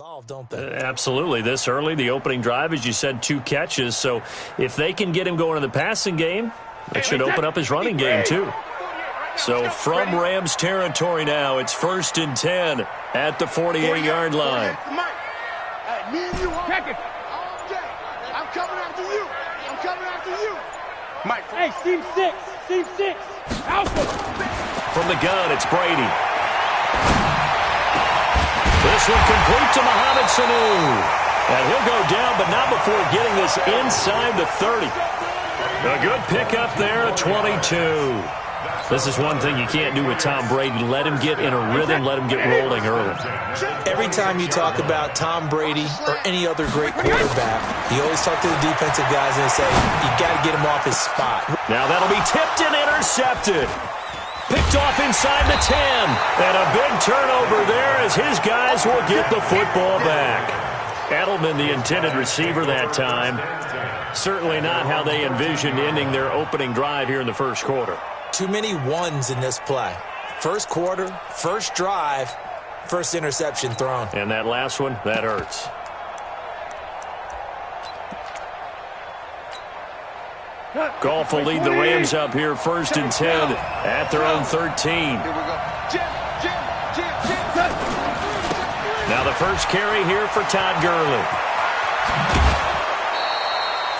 involved, don't they? Absolutely. This early, the opening drive, as you said, 2 catches. So if they can get him going in the passing game, that should open up his running game too. So from Rams territory now, it's 1st and 10 at the 48-yard line. Check it. I'm coming after you. I'm coming after you. Mike. Hey, seam 6. Seam 6. Alpha. From the gun, it's Brady. This one complete to Mohamed Sanu. And he'll go down, but not before getting this inside the 30. A good pickup there at 22. This is one thing you can't do with Tom Brady. Let him get in a rhythm, let him get rolling early. Every time you talk about Tom Brady or any other great quarterback, you always talk to the defensive guys and say, you got to get him off his spot. Now that'll be tipped and intercepted. Picked off inside the 10. And a big turnover there as his guys will get the football back. Edelman, the intended receiver that time. Certainly not how they envisioned ending their opening drive here in the first quarter. Too many ones in this play. First quarter, first drive, first interception thrown. And that last one, that hurts. Goff will lead the Rams up here 1st and 10 at their own 13. Now the first carry here for Todd Gurley.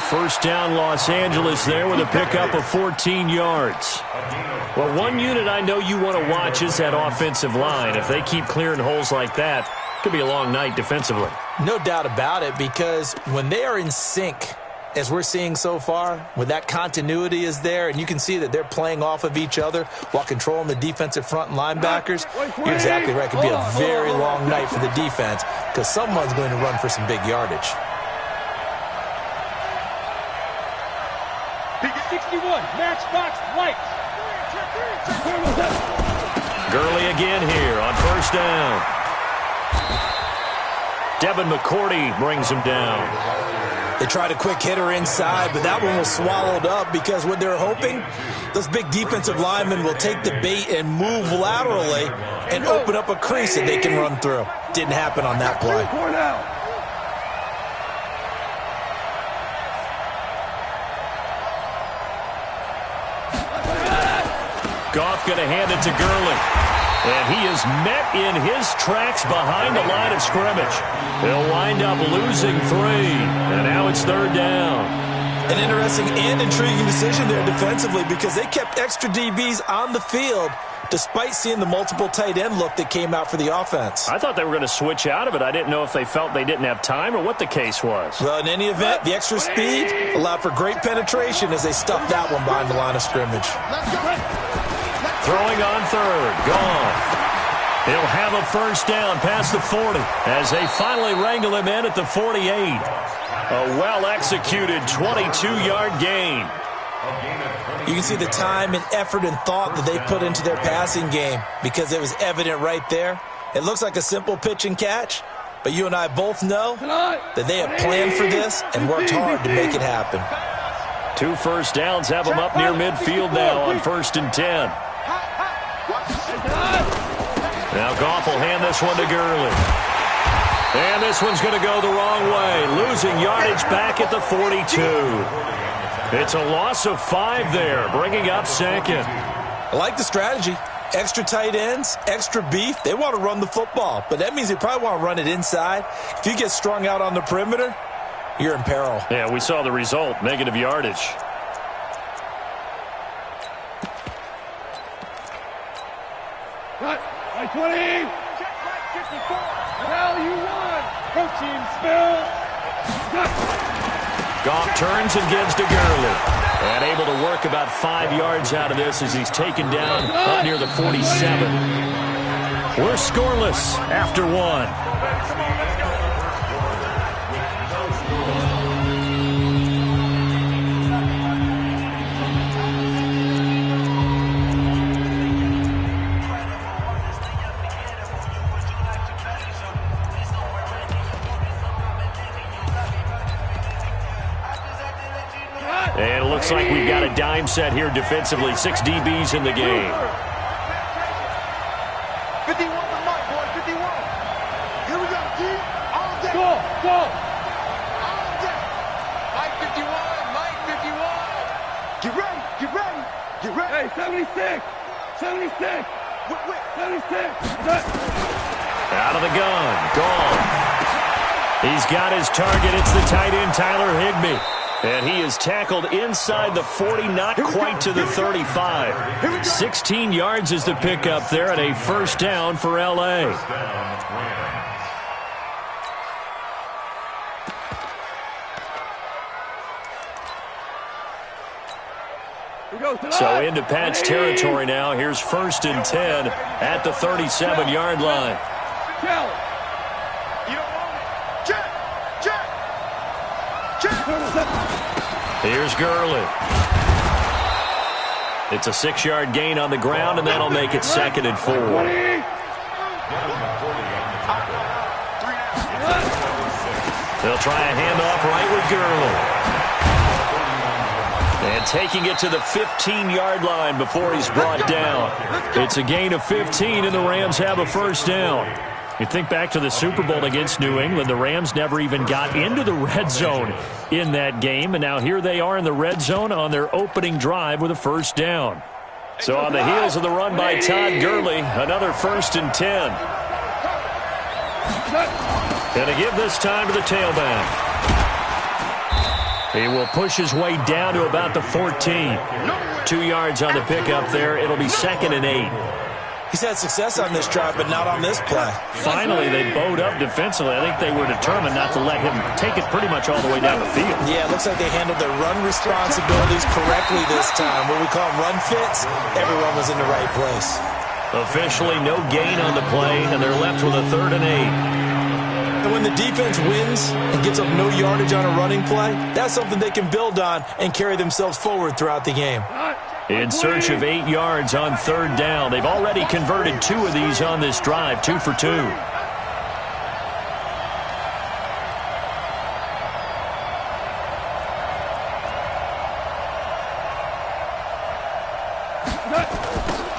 First down, Los Angeles there with a pickup of 14 yards. Well, one unit I know you want to watch is that offensive line. If they keep clearing holes like that, it could be a long night defensively. No doubt about it, because when they are in sync, as we're seeing so far, when that continuity is there, and you can see that they're playing off of each other while controlling the defensive front and linebackers, you're exactly right. It could be a very long night for the defense because someone's going to run for some big yardage. 61, matchbox light. Gurley again here on first down. Devin McCourty brings him down. They tried a quick hitter inside, but that one was swallowed up because what they're hoping, those big defensive linemen will take the bait and move laterally and open up a crease that they can run through. Didn't happen on that play. Goff going to hand it to Gurley. And he is met in his tracks behind the line of scrimmage. He'll wind up losing 3. And now it's 3rd down. An interesting and intriguing decision there defensively because they kept extra DBs on the field despite seeing the multiple tight end look that came out for the offense. I thought they were going to switch out of it. I didn't know if they felt they didn't have time or what the case was. Well, in any event, the extra speed allowed for great penetration as they stuffed that one behind the line of scrimmage. Throwing on 3rd. Goff. He'll have a first down past the 40 as they finally wrangle him in at the 48. A well-executed 22-yard gain. You can see the time and effort and thought that they put into their passing game because it was evident right there. It looks like a simple pitch and catch, but you and I both know that they have planned for this and worked hard to make it happen. 2 first downs have them up near midfield now on 1st and 10. Now Goff will hand this one to Gurley. And this one's going to go the wrong way, losing yardage back at the 42. It's a loss of 5 there, bringing up 2nd. I like the strategy. Extra tight ends, extra beef. They want to run the football, but that means they probably want to run it inside. If you get strung out on the perimeter, you're in peril. Yeah, we saw the result, negative yardage. Cut. 20. Check right 54. Well, you won. Protein spill. Goff turns and gives to Gurley. And able to work about 5 yards out of this as he's taken down up near the 47. We're scoreless after 1. And it looks like we've got a dime set here defensively. 6 DBs in the game. 51 to Mike, boy. 51. Here we go, G. ball. Mike 51, Mike 51. Get ready, get ready, get ready. Hey, 76, 76. Wait, 76. Out of the gun, gone. He's got his target. It's the tight end, Tyler Higbee. And he is tackled inside the 40, not quite to the 35. 16 yards is the pickup there, and a first down for L.A. So into Pat's territory now. Here's 1st and 10 at the 37-yard line. Here's Gurley. It's a 6-yard gain on the ground, and that'll make it 2nd and 4. They'll try a handoff right with Gurley. And taking it to the 15-yard line before he's brought down. It's a gain of 15, and the Rams have a first down. You think back to the Super Bowl against New England, the Rams never even got into the red zone in that game, and now here they are in the red zone on their opening drive with a first down. So on the heels of the run by Todd Gurley, another 1st and 10. Going to give this time to the tailback. He will push his way down to about the 14. 2 yards on the pickup there. It'll be 2nd and 8. He's had success on this drive, but not on this play. Finally, they bowed up defensively. I think they were determined not to let him take it pretty much all the way down the field. Yeah, it looks like they handled their run responsibilities correctly this time. What we call run fits, everyone was in the right place. Officially, no gain on the play, and they're left with a 3rd and 8. And when the defense wins and gives up no yardage on a running play, that's something they can build on and carry themselves forward throughout the game. In search of 8 yards on 3rd down. They've already converted 2 of these on this drive, 2 for 2.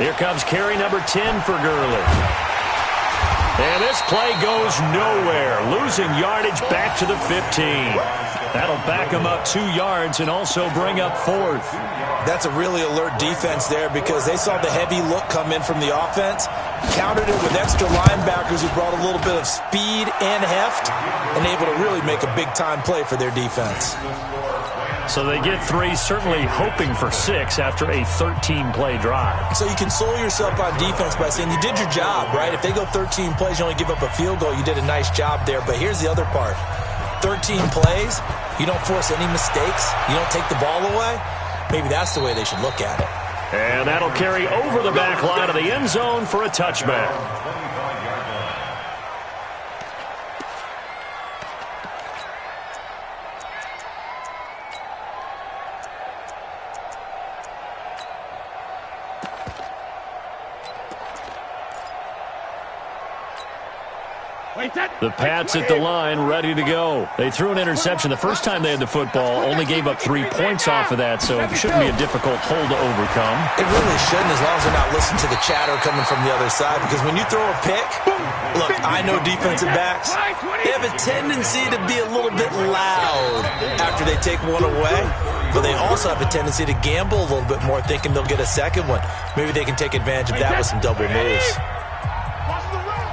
Here comes carry number 10 for Gurley. And this play goes nowhere. Losing yardage back to the 15. That'll back him up 2 yards and also bring up 4th. That's a really alert defense there because they saw the heavy look come in from the offense, countered it with extra linebackers who brought a little bit of speed and heft, and able to really make a big-time play for their defense. So they get 3, certainly hoping for 6 after a 13-play drive. So you console yourself on defense by saying you did your job, right? If they go 13 plays, you only give up a field goal, you did a nice job there. But here's the other part. 13 plays, you don't force any mistakes, you don't take the ball away. Maybe that's the way they should look at it. And that'll carry over the back line of the end zone for a touchback. The Pats at the line, ready to go. They threw an interception the first time they had the football, only gave up 3 points off of that, so it shouldn't be a difficult hole to overcome. It really shouldn't, as long as they're not listening to the chatter coming from the other side, because when you throw a pick, look, I know defensive backs, they have a tendency to be a little bit loud after they take one away, but they also have a tendency to gamble a little bit more, thinking they'll get a second one. Maybe they can take advantage of that with some double moves.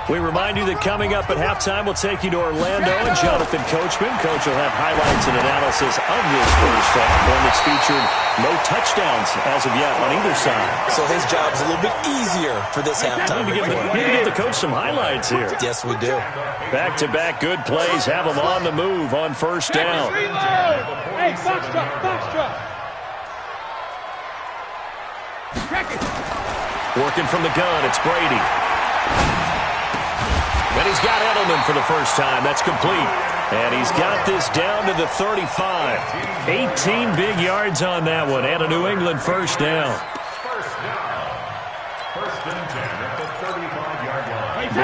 We remind you that coming up at halftime, we'll take you to Orlando and Jonathan Coachman. Coach will have highlights and analysis of this first half, one that's featured no touchdowns as of yet on either side. So his job's a little bit easier for this halftime. We need to give the coach some highlights here. Yes, we do. Back-to-back good plays have them on the move on first down. Hey, foxtrot. Working from the gun, it's Brady. And he's got Edelman for the first time. That's complete. And he's got this down to the 35. 18 big yards on that one. And a New England first down.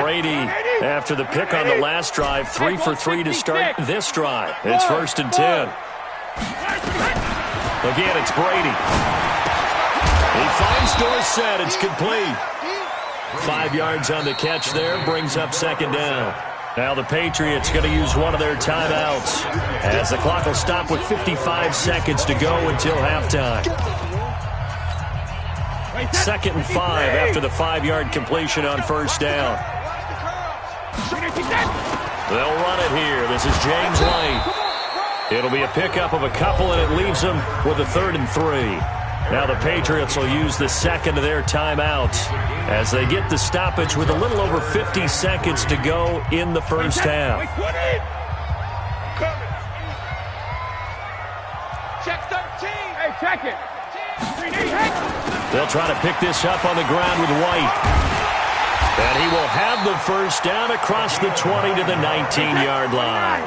Brady, after the pick on the last drive, 3 for 3 to start this drive. It's 1st and 10. Again, it's Brady. He finds Dorsett. It's complete. 5 yards on the catch there, brings up 2nd down. Now the Patriots going to use one of their timeouts as the clock will stop with 55 seconds to go until halftime. 2nd and 5 after the 5-yard completion on first down. They'll run it here. This is James White. It'll be a pickup of a couple, and it leaves them with a 3rd and 3. Now the Patriots will use the second of their timeouts as they get the stoppage with a little over 50 seconds to go in the first half. Check 13. Hey, check it. They'll try to pick this up on the ground with White. And he will have the first down across the 20 to the 19-yard line.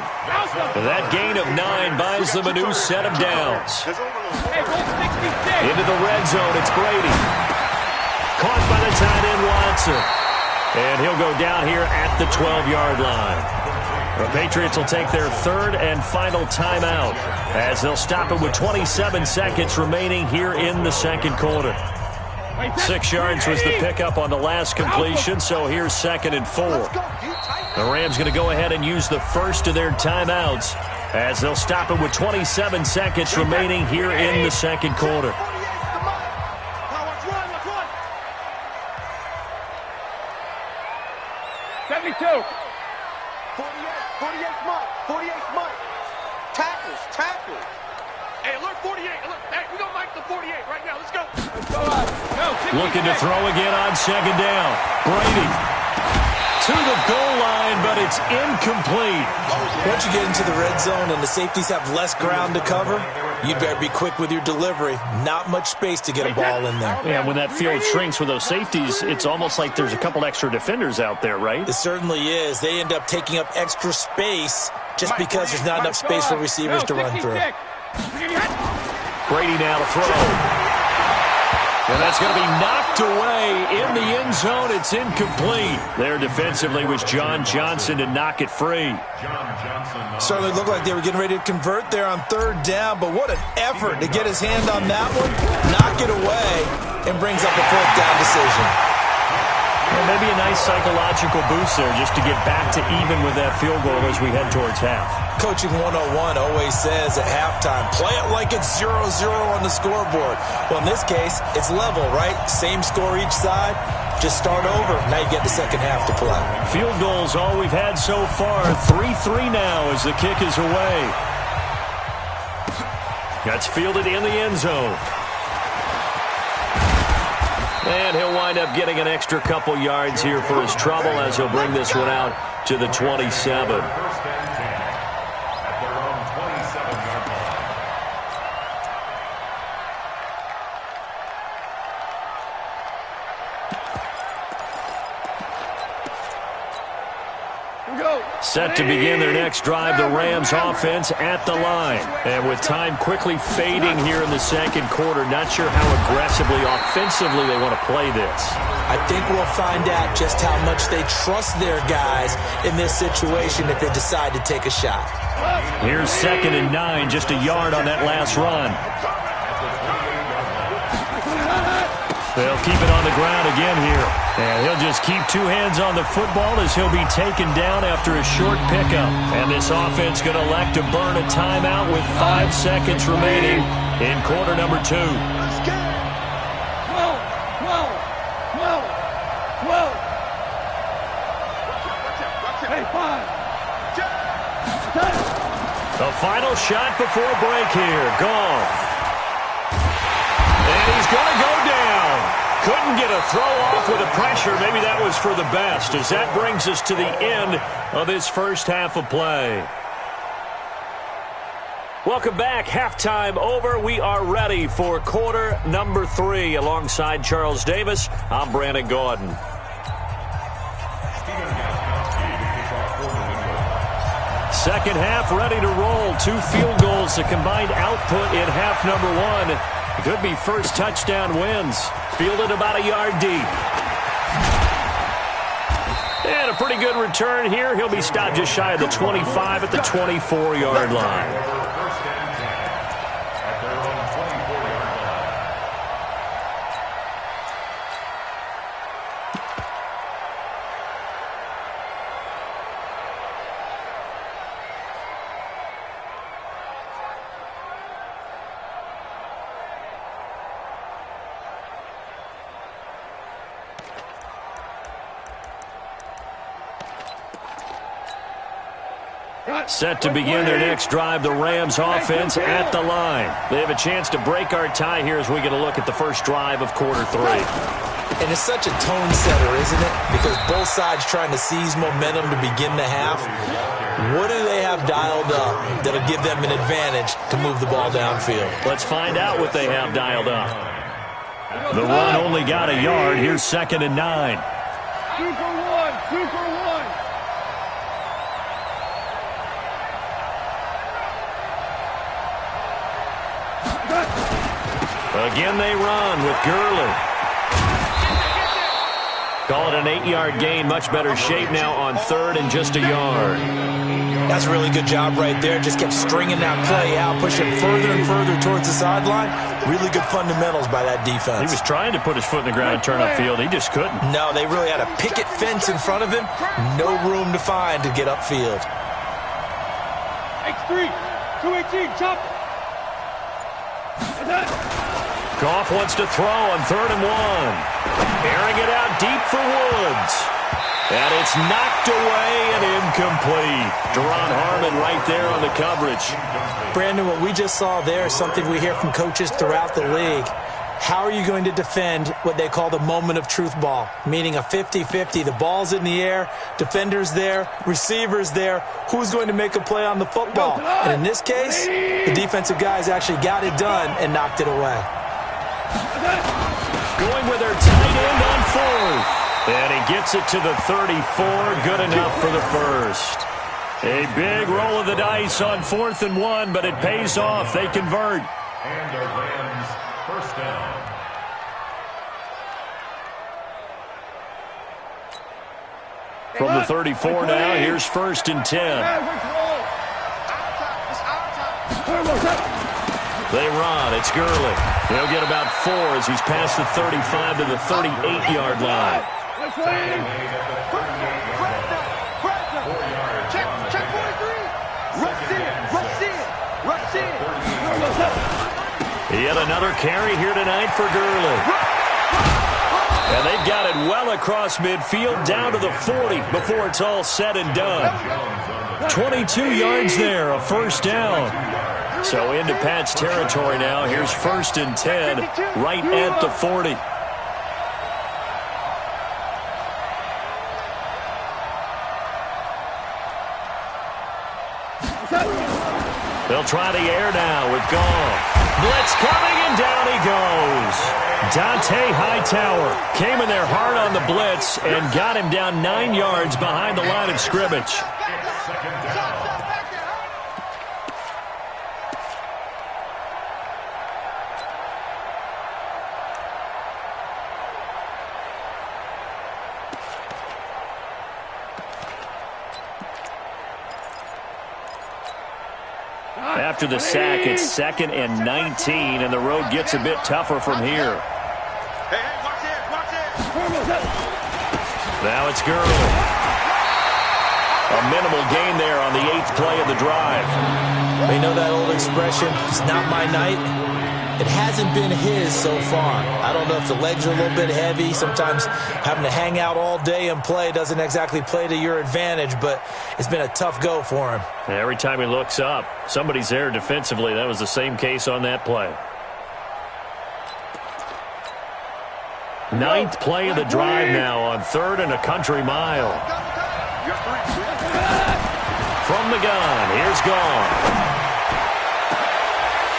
That gain of 9 buys them a new set of downs. Into the red zone, it's Brady. Caught by the tight end, Watson. And he'll go down here at the 12-yard line. The Patriots will take their 3rd and final timeout as they'll stop it with 27 seconds remaining here in the second quarter. 6 yards was the pickup on the last completion, so here's 2nd and 4. The Rams going to go ahead and use the first of their timeouts as they'll stop it with 27 seconds remaining here in the second quarter. Tackles. Hey, alert 48. Alert. Hey, we're going to mic the 48 right now. Let's go. Looking to throw again on 2nd down. Brady to the goal line, but it's incomplete. Once you get into the red zone and the safeties have less ground to cover, you better be quick with your delivery. Not much space to get a ball in there. Yeah, when that field shrinks with those safeties, it's almost like there's a couple extra defenders out there, right? It certainly is. They end up taking up extra space just because there's not enough space for receivers to run through. Brady now to throw. And that's going to be knocked away in the end zone. It's incomplete. There defensively was John Johnson to knock it free. Certainly looked like they were getting ready to convert there on 3rd down, but what an effort to get his hand on that one, knock it away, and brings up a 4th down decision. Well, maybe a nice psychological boost there just to get back to even with that field goal as we head towards half. Coaching 101 always says at halftime, play it like it's 0-0 on the scoreboard. Well, in this case, it's level, right? Same score each side. Just start over. Now you get the second half to play. Field goals all we've had so far. 3-3 now as the kick is away. That's fielded in the end zone. And he'll wind up getting an extra couple yards here for his trouble as he'll bring this one out to the 27. Set to begin their next drive, the Rams offense at the line. And with time quickly fading here in the second quarter, not sure how aggressively, offensively they want to play this. I think we'll find out just how much they trust their guys in this situation if they decide to take a shot. Here's 2nd and 9, just a yard on that last run. They'll keep it on the ground again here. And he'll just keep 2 hands on the football as he'll be taken down after a short pickup. And this offense going to elect to burn a timeout with 5 seconds remaining in quarter number 2. The final shot before break here. Gone. And he's going to go down. Couldn't get a throw off with the pressure. Maybe that was for the best, as that brings us to the end of this first half of play. Welcome back. Halftime over. We are ready for quarter number 3. Alongside Charles Davis, I'm Brandon Gordon. Second half ready to roll. 2 field goals, the combined output in half number 1. Could be first touchdown wins. Fielded about a yard deep. And a pretty good return here. He'll be stopped just shy of the 25 at the 24-yard line. Set to begin their next drive, the Rams offense at the line. They have a chance to break our tie here as we get a look at the first drive of quarter 3. And it's such a tone setter, isn't it? Because both sides trying to seize momentum to begin the half. What do they have dialed up that'll give them an advantage to move the ball downfield? Let's find out what they have dialed up. The run only got a yard. Here's 2nd and 9. 2 for 1. 2 for 1. Again they run with Gurley. Call it an 8-yard gain. Much better shape now on 3rd and just a yard. That's a really good job right there. Just kept stringing that play out, pushing further and further towards the sideline. Really good fundamentals by that defense. He was trying to put his foot in the ground and turn upfield. He just couldn't. No, they really had a picket fence in front of him. No room to find to get upfield. X3. 218. Chop. Goff wants to throw on 3rd and 1. Airing it out deep for Woods. And it's knocked away and incomplete. Deron Harmon right there on the coverage. Brandon, what we just saw there is something we hear from coaches throughout the league. How are you going to defend what they call the moment of truth ball, meaning a 50-50? The ball's in the air, defenders there, receivers there. Who's going to make a play on the football? And in this case, the defensive guys actually got it done and knocked it away. Going with their tight end on 4th. And he gets it to the 34. Good enough for the first. A big roll of the dice on 4th and 1, but it pays off. They convert. And the Rams first down. From the 34 now, here's 1st and 10. They run. It's Gurley. He'll get about 4 as he's past the 35 to the 38-yard line. Check 43. Rush in. Yet another carry here tonight for Gurley. And they've got it well across midfield down to the 40 before it's all said and done. 22 yards there, a first down. So into Pat's territory now. Here's 1st and 10 right at the 40. They'll try the air now with Goff. Blitz coming, and down he goes. Dante Hightower came in there hard on the blitz and got him down 9 yards behind the line of scrimmage. After the sack, it's 2nd and 19, and the road gets a bit tougher from here. Hey, watch this. Now it's Gurley. A minimal gain there on the 8th play of the drive. They know that old expression, it's not my night. It hasn't been his so far. I don't know if the legs are a little bit heavy. Sometimes having to hang out all day and play doesn't exactly play to your advantage, but it's been a tough go for him. Every time he looks up, somebody's there defensively. That was the same case on that play. 9th play of the drive now on 3rd and a country mile. From the gun, here's Goff.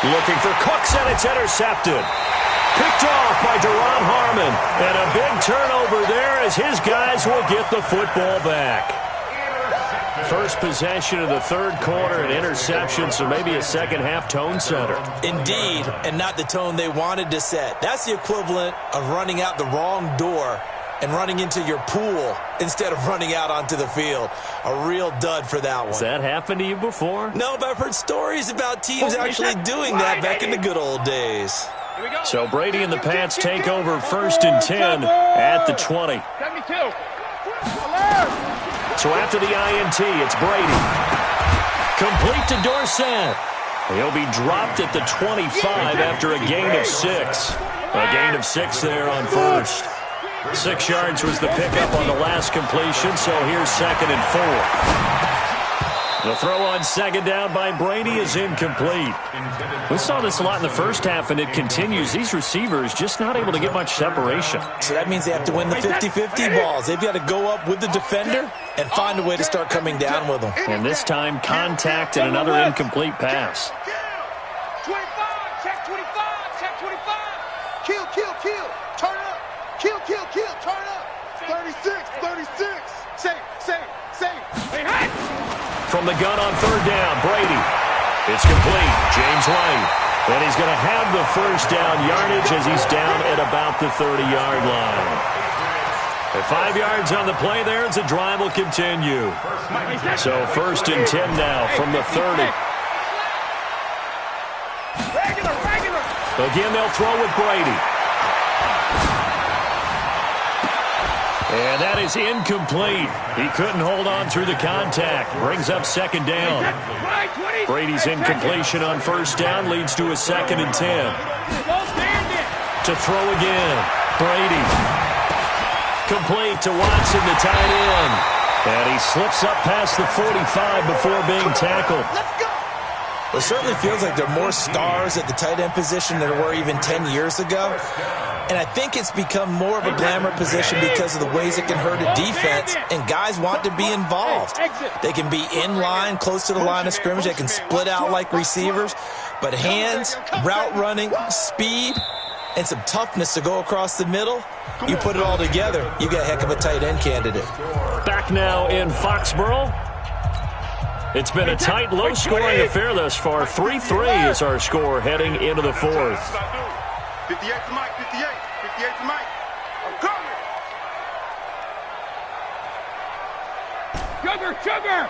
Looking for Cooks, and it's intercepted. Picked off by Deron Harmon. And a big turnover there as his guys will get the football back. First possession of the 3rd quarter, an interception, so maybe a second-half tone setter. Indeed, and not the tone they wanted to set. That's the equivalent of running out the wrong door and running into your pool instead of running out onto the field. A real dud for that one. Has that happened to you before? No, but I've heard stories about teams actually doing that back in the good old days. So Brady and the Pats take over 1st and 10 at the 20. 72. So after the INT, it's Brady. Complete to Dorsett. He'll be dropped at the 25 after a gain of 6. A gain of 6 there on 1st. 6 yards was the pickup on the last completion, so here's 2nd and 4. The throw on second down by Brady is incomplete. We saw this a lot in the first half, and it continues. These receivers just not able to get much separation. So that means they have to win the 50-50 balls. They've got to go up with the defender and find a way to start coming down with them. And this time, contact and another incomplete pass. 25, check 25, check 25. Kill, kill, kill, turn up. Kill, kill, kill, turn up. 36, 36. Safe. Hey, hey. From the gun on third down, Brady. It's complete. James White. And he's going to have the first down yardage as he's down at about the 30-yard line. At 5 yards on the play there as the drive will continue. So 1st and 10 now from the 30. Again, they'll throw with Brady. And that is incomplete. He couldn't hold on through the contact. Brings up 2nd down. Brady's incompletion on 1st down leads to a 2nd and 10. To throw again. Brady. Complete to Watson, the tight end. And he slips up past the 45 before being tackled. It certainly feels like there are more stars at the tight end position than there were even 10 years ago. And I think it's become more of a glamour position because of the ways it can hurt a defense, and guys want to be involved. They can be in line, close to the line of scrimmage. They can split out like receivers. But hands, route running, speed, and some toughness to go across the middle, you put it all together, you got a heck of a tight end candidate. Back now in Foxborough. It's been a tight, low-scoring affair thus far. 3-3 is our score heading into the 4th. 58 to Mike, 58 to Mike. I'm coming. Sugar.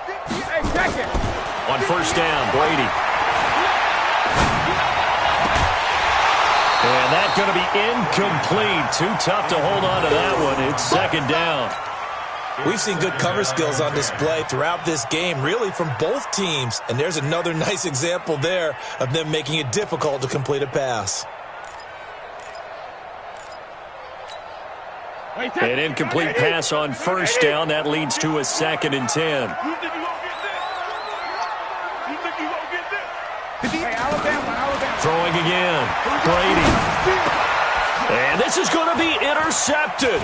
Hey, second. On 1st down, Brady. And that's going to be incomplete. Too tough to hold on to that one. It's 2nd down. We've seen good cover skills on display throughout this game, really from both teams. And there's another nice example there of them making it difficult to complete a pass. An incomplete pass on 1st down. That leads to a 2nd and 10. Throwing again. Brady. And this is going to be intercepted.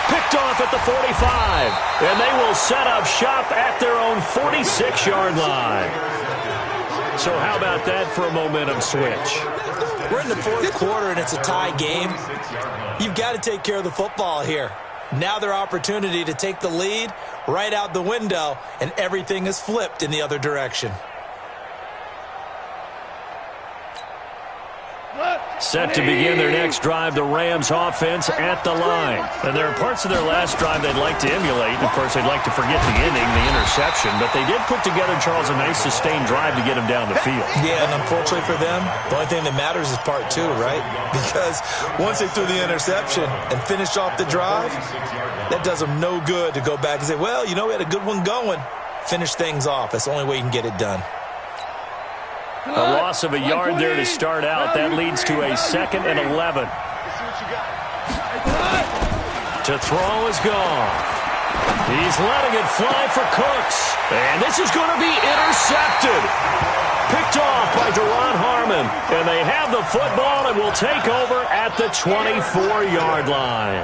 Picked off at the 45. And they will set up shop at their own 46-yard line. So how about that for a momentum switch? We're in the 4th quarter, and it's a tie game. You've got to take care of the football here. Now their opportunity to take the lead right out the window, and everything is flipped in the other direction. Set to begin their next drive, the Rams offense at the line. And there are parts of their last drive they'd like to emulate. Of course, they'd like to forget the ending, the interception. But they did put together, Charles, a nice sustained drive to get them down the field. Yeah, and unfortunately for them, the only thing that matters is part 2, right? Because once they threw the interception and finished off the drive, that does them no good to go back and say, well, you know, we had a good one going. Finish things off. That's the only way you can get it done. A loss of a yard there to start out. That leads to a 2nd and 11. To throw is gone. He's letting it fly for Cooks. And this is going to be intercepted. Picked off by Deron Harmon. And they have the football and will take over at the 24-yard line.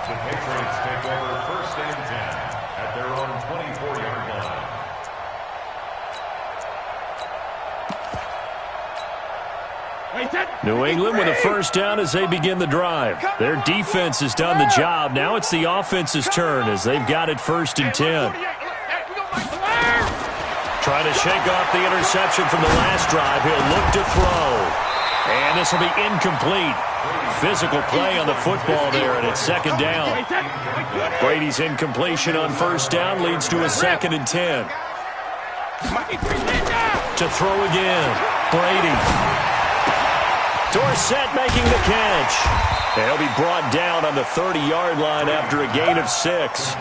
The Patriots take over 1st and 10 at their own 24-yard line. New England with a 1st down as they begin the drive. Their defense has done the job. Now it's the offense's turn as they've got it 1st and 10. Trying to shake off the interception from the last drive. He'll look to throw. And this will be incomplete. Physical play on the football there, and it's 2nd down. Brady's incompletion on 1st down leads to a 2nd and 10. To throw again. Brady. Dorsett making the catch. And he'll be brought down on the 30-yard line after a gain of 6.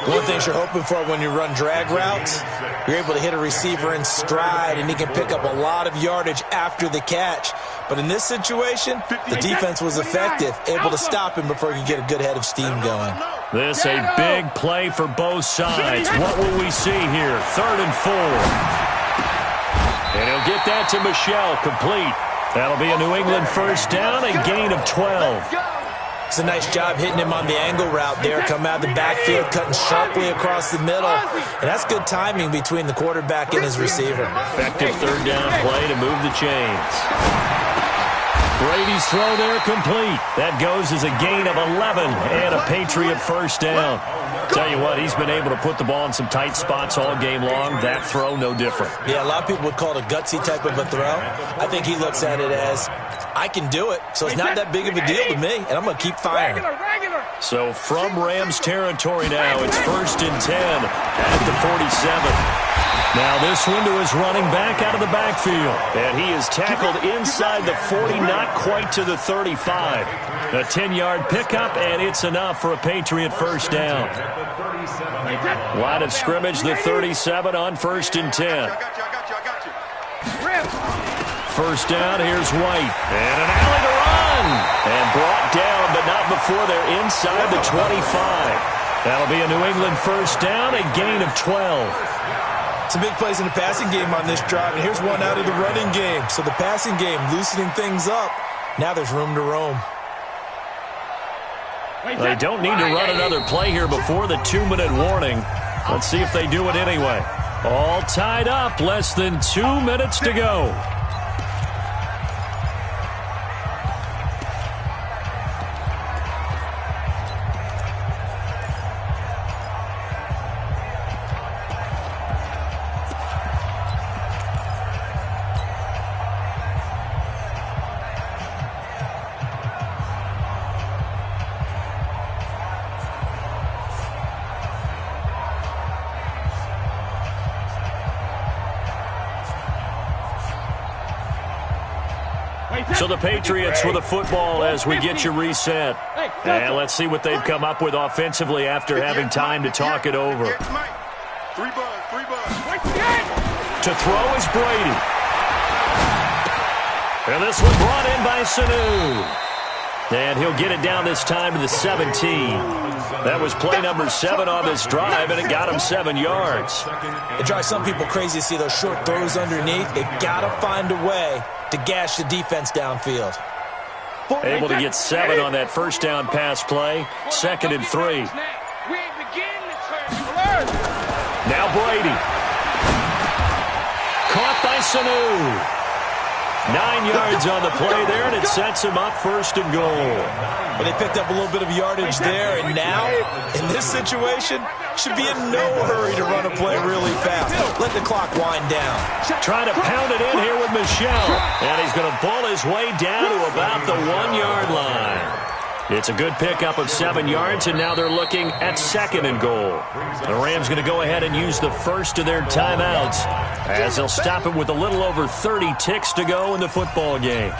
One of the things you're hoping for when you run drag routes, you're able to hit a receiver in stride, and he can pick up a lot of yardage after the catch. But in this situation, the defense was effective, able to stop him before he could get a good head of steam going. This a big play for both sides. What will we see here? 3rd and 4. And he'll get that to Michel, complete. That'll be a New England first down, a gain of 12. It's a nice job hitting him on the angle route there, come out of the backfield, cutting sharply across the middle. And that's good timing between the quarterback and his receiver. Effective 3rd down play to move the chains. Brady's throw there complete. That goes as a gain of 11 and a Patriot first down. Tell you what, he's been able to put the ball in some tight spots all game long. That throw, no different. Yeah, a lot of people would call it a gutsy type of a throw. I think he looks at it as, I can do it, so it's not that big of a deal to me, and I'm going to keep firing. So from Rams territory now, it's 1st and 10 at the 47. Now this one to his running back out of the backfield. And he is tackled inside the 40, not quite to the 35. A 10-yard pickup, and it's enough for a Patriot first down. Line of scrimmage, the 37 on 1st and 10. First down, here's White. And an alley to run. And brought down, but not before they're inside the 25. That'll be a New England first down, a gain of 12. Some big plays in the passing game on this drive, and here's one out of the running game. So the passing game loosening things up. Now there's room to roam. They don't need to run another play here before the 2-minute warning. Let's see if they do it anyway. All tied up, less than 2 minutes to go. So the Patriots with a football as we get you reset. And let's see what they've come up with offensively after having time to talk it over. To throw is Brady. And this one brought in by Sanu. And he'll get it down this time to the 17. That was play number 7 on this drive, and it got him 7 yards. It drives some people crazy to see those short throws underneath. They've got to find a way to gash the defense downfield. Able to get 7 on that first down pass play. 2nd and 3. Now Brady. Caught by Sanu. 9 yards on the play there, and it sets him up 1st and goal. But they picked up a little bit of yardage there, and now, in this situation, should be in no hurry to run a play really fast. Let the clock wind down. Trying to pound it in here with Michel. And he's going to pull his way down to about the 1-yard line. It's a good pickup of 7 yards, and now they're looking at 2nd and goal. The Rams going to go ahead and use the first of their timeouts as they'll stop it with a little over 30 ticks to go in the football game.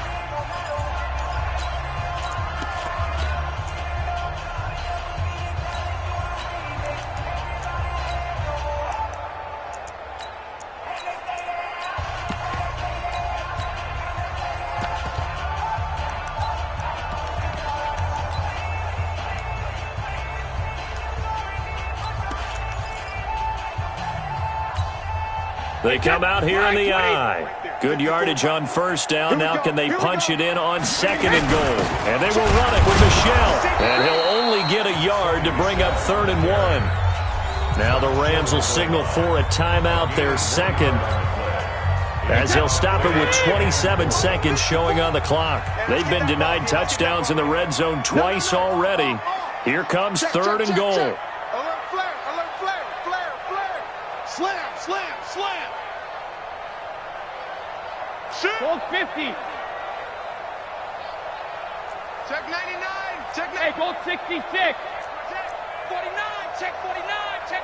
They come out here in the eye. Good yardage on first down. Now can they punch it in on 2nd and goal? And they will run it with Michel. And he'll only get a yard to bring up 3rd and 1. Now the Rams will signal for a timeout, their 2nd, as they'll stop it with 27 seconds showing on the clock. They've been denied touchdowns in the red zone twice already. Here comes 3rd and goal. Alert flare, flare. Slam. Shoot. Gold 50. Check 99. Check 99. Hey, gold 66. Check 49. Check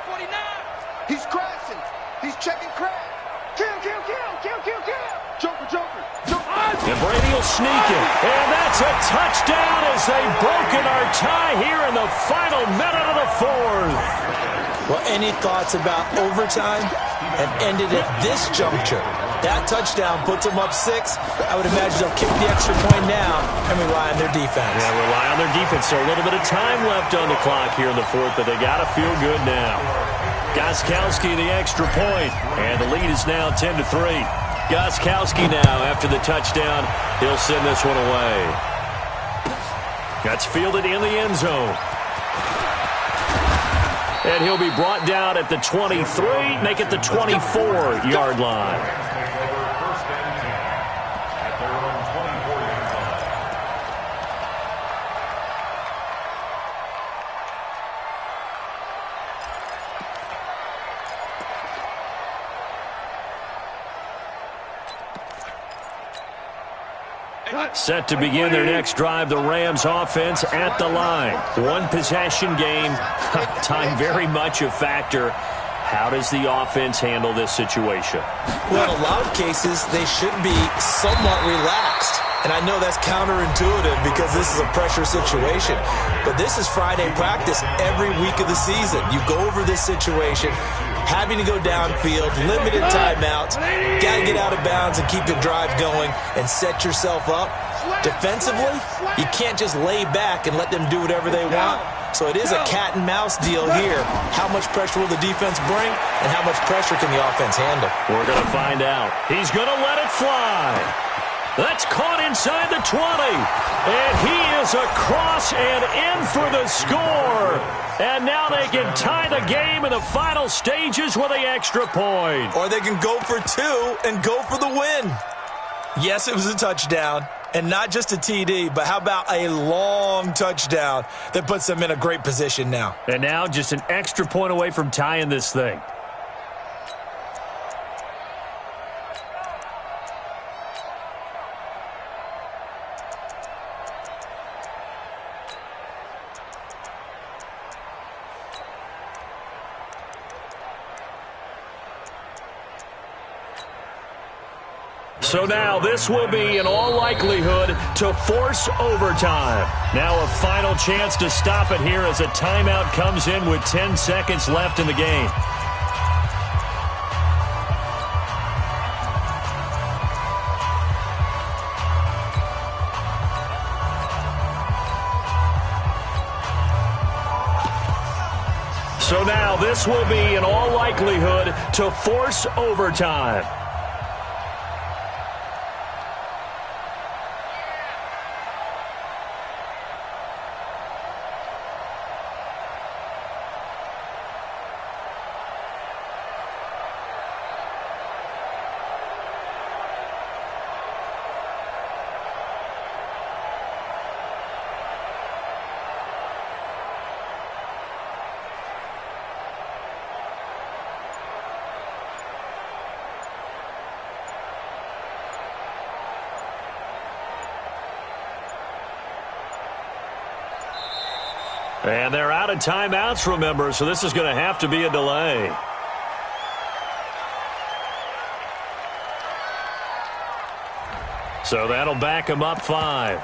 49. He's crashing. He's checking crash. Kill. Joker. And Brady will sneak it. And that's a touchdown as they've broken our tie here in the final minute of the fourth. Well, any thoughts about overtime and ended at this juncture? That touchdown puts them up 6. I would imagine they'll kick the extra point now and rely on their defense. Yeah, rely on their defense. So a little bit of time left on the clock here in the fourth, but they got to feel good now. Gostkowski the extra point, and the lead is now 10-3. Gostkowski now, after the touchdown, he'll send this one away. That's fielded in the end zone. And he'll be brought down at the 23, make it the 24-yard line. Set to begin their next drive, the Rams offense at the line. One possession game, time very much a factor. How does the offense handle this situation? Well, in a lot of cases, they should be somewhat relaxed. And I know that's counterintuitive because this is a pressure situation. But this is Friday practice every week of the season. You go over this situation, having to go downfield, limited timeouts, got to get out of bounds and keep the drive going and set yourself up. Defensively, you can't just lay back and let them do whatever they want. So it is a cat and mouse deal here. How much pressure will the defense bring and how much pressure can the offense handle? We're going to find out. He's going to let it fly. That's caught inside the 20. And he is across and in for the score. And now they can tie the game in the final stages with the extra point. Or they can go for 2 and go for the win. Yes, it was a touchdown. And not just a TD, but how about a long touchdown that puts them in a great position now. And now just an extra point away from tying this thing. So now this will be, in all likelihood, to force overtime. Now a final chance to stop it here as a timeout comes in with 10 seconds left in the game. So now this will be, in all likelihood, to force overtime. And they're out of timeouts, remember, so this is going to have to be a delay. So that'll back them up 5.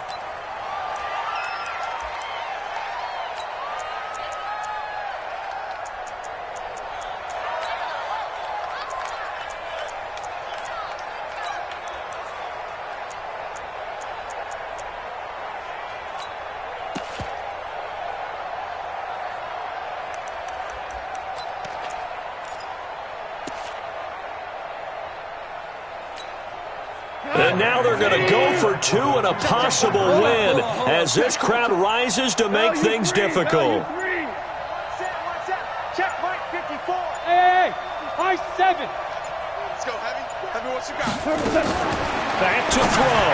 And now they're going to go for 2 and a possible win as this crowd rises to make things difficult. Check Mike 54. Hey, high 7. Let's go, Heavy. Heavy, what you got? Back to throw.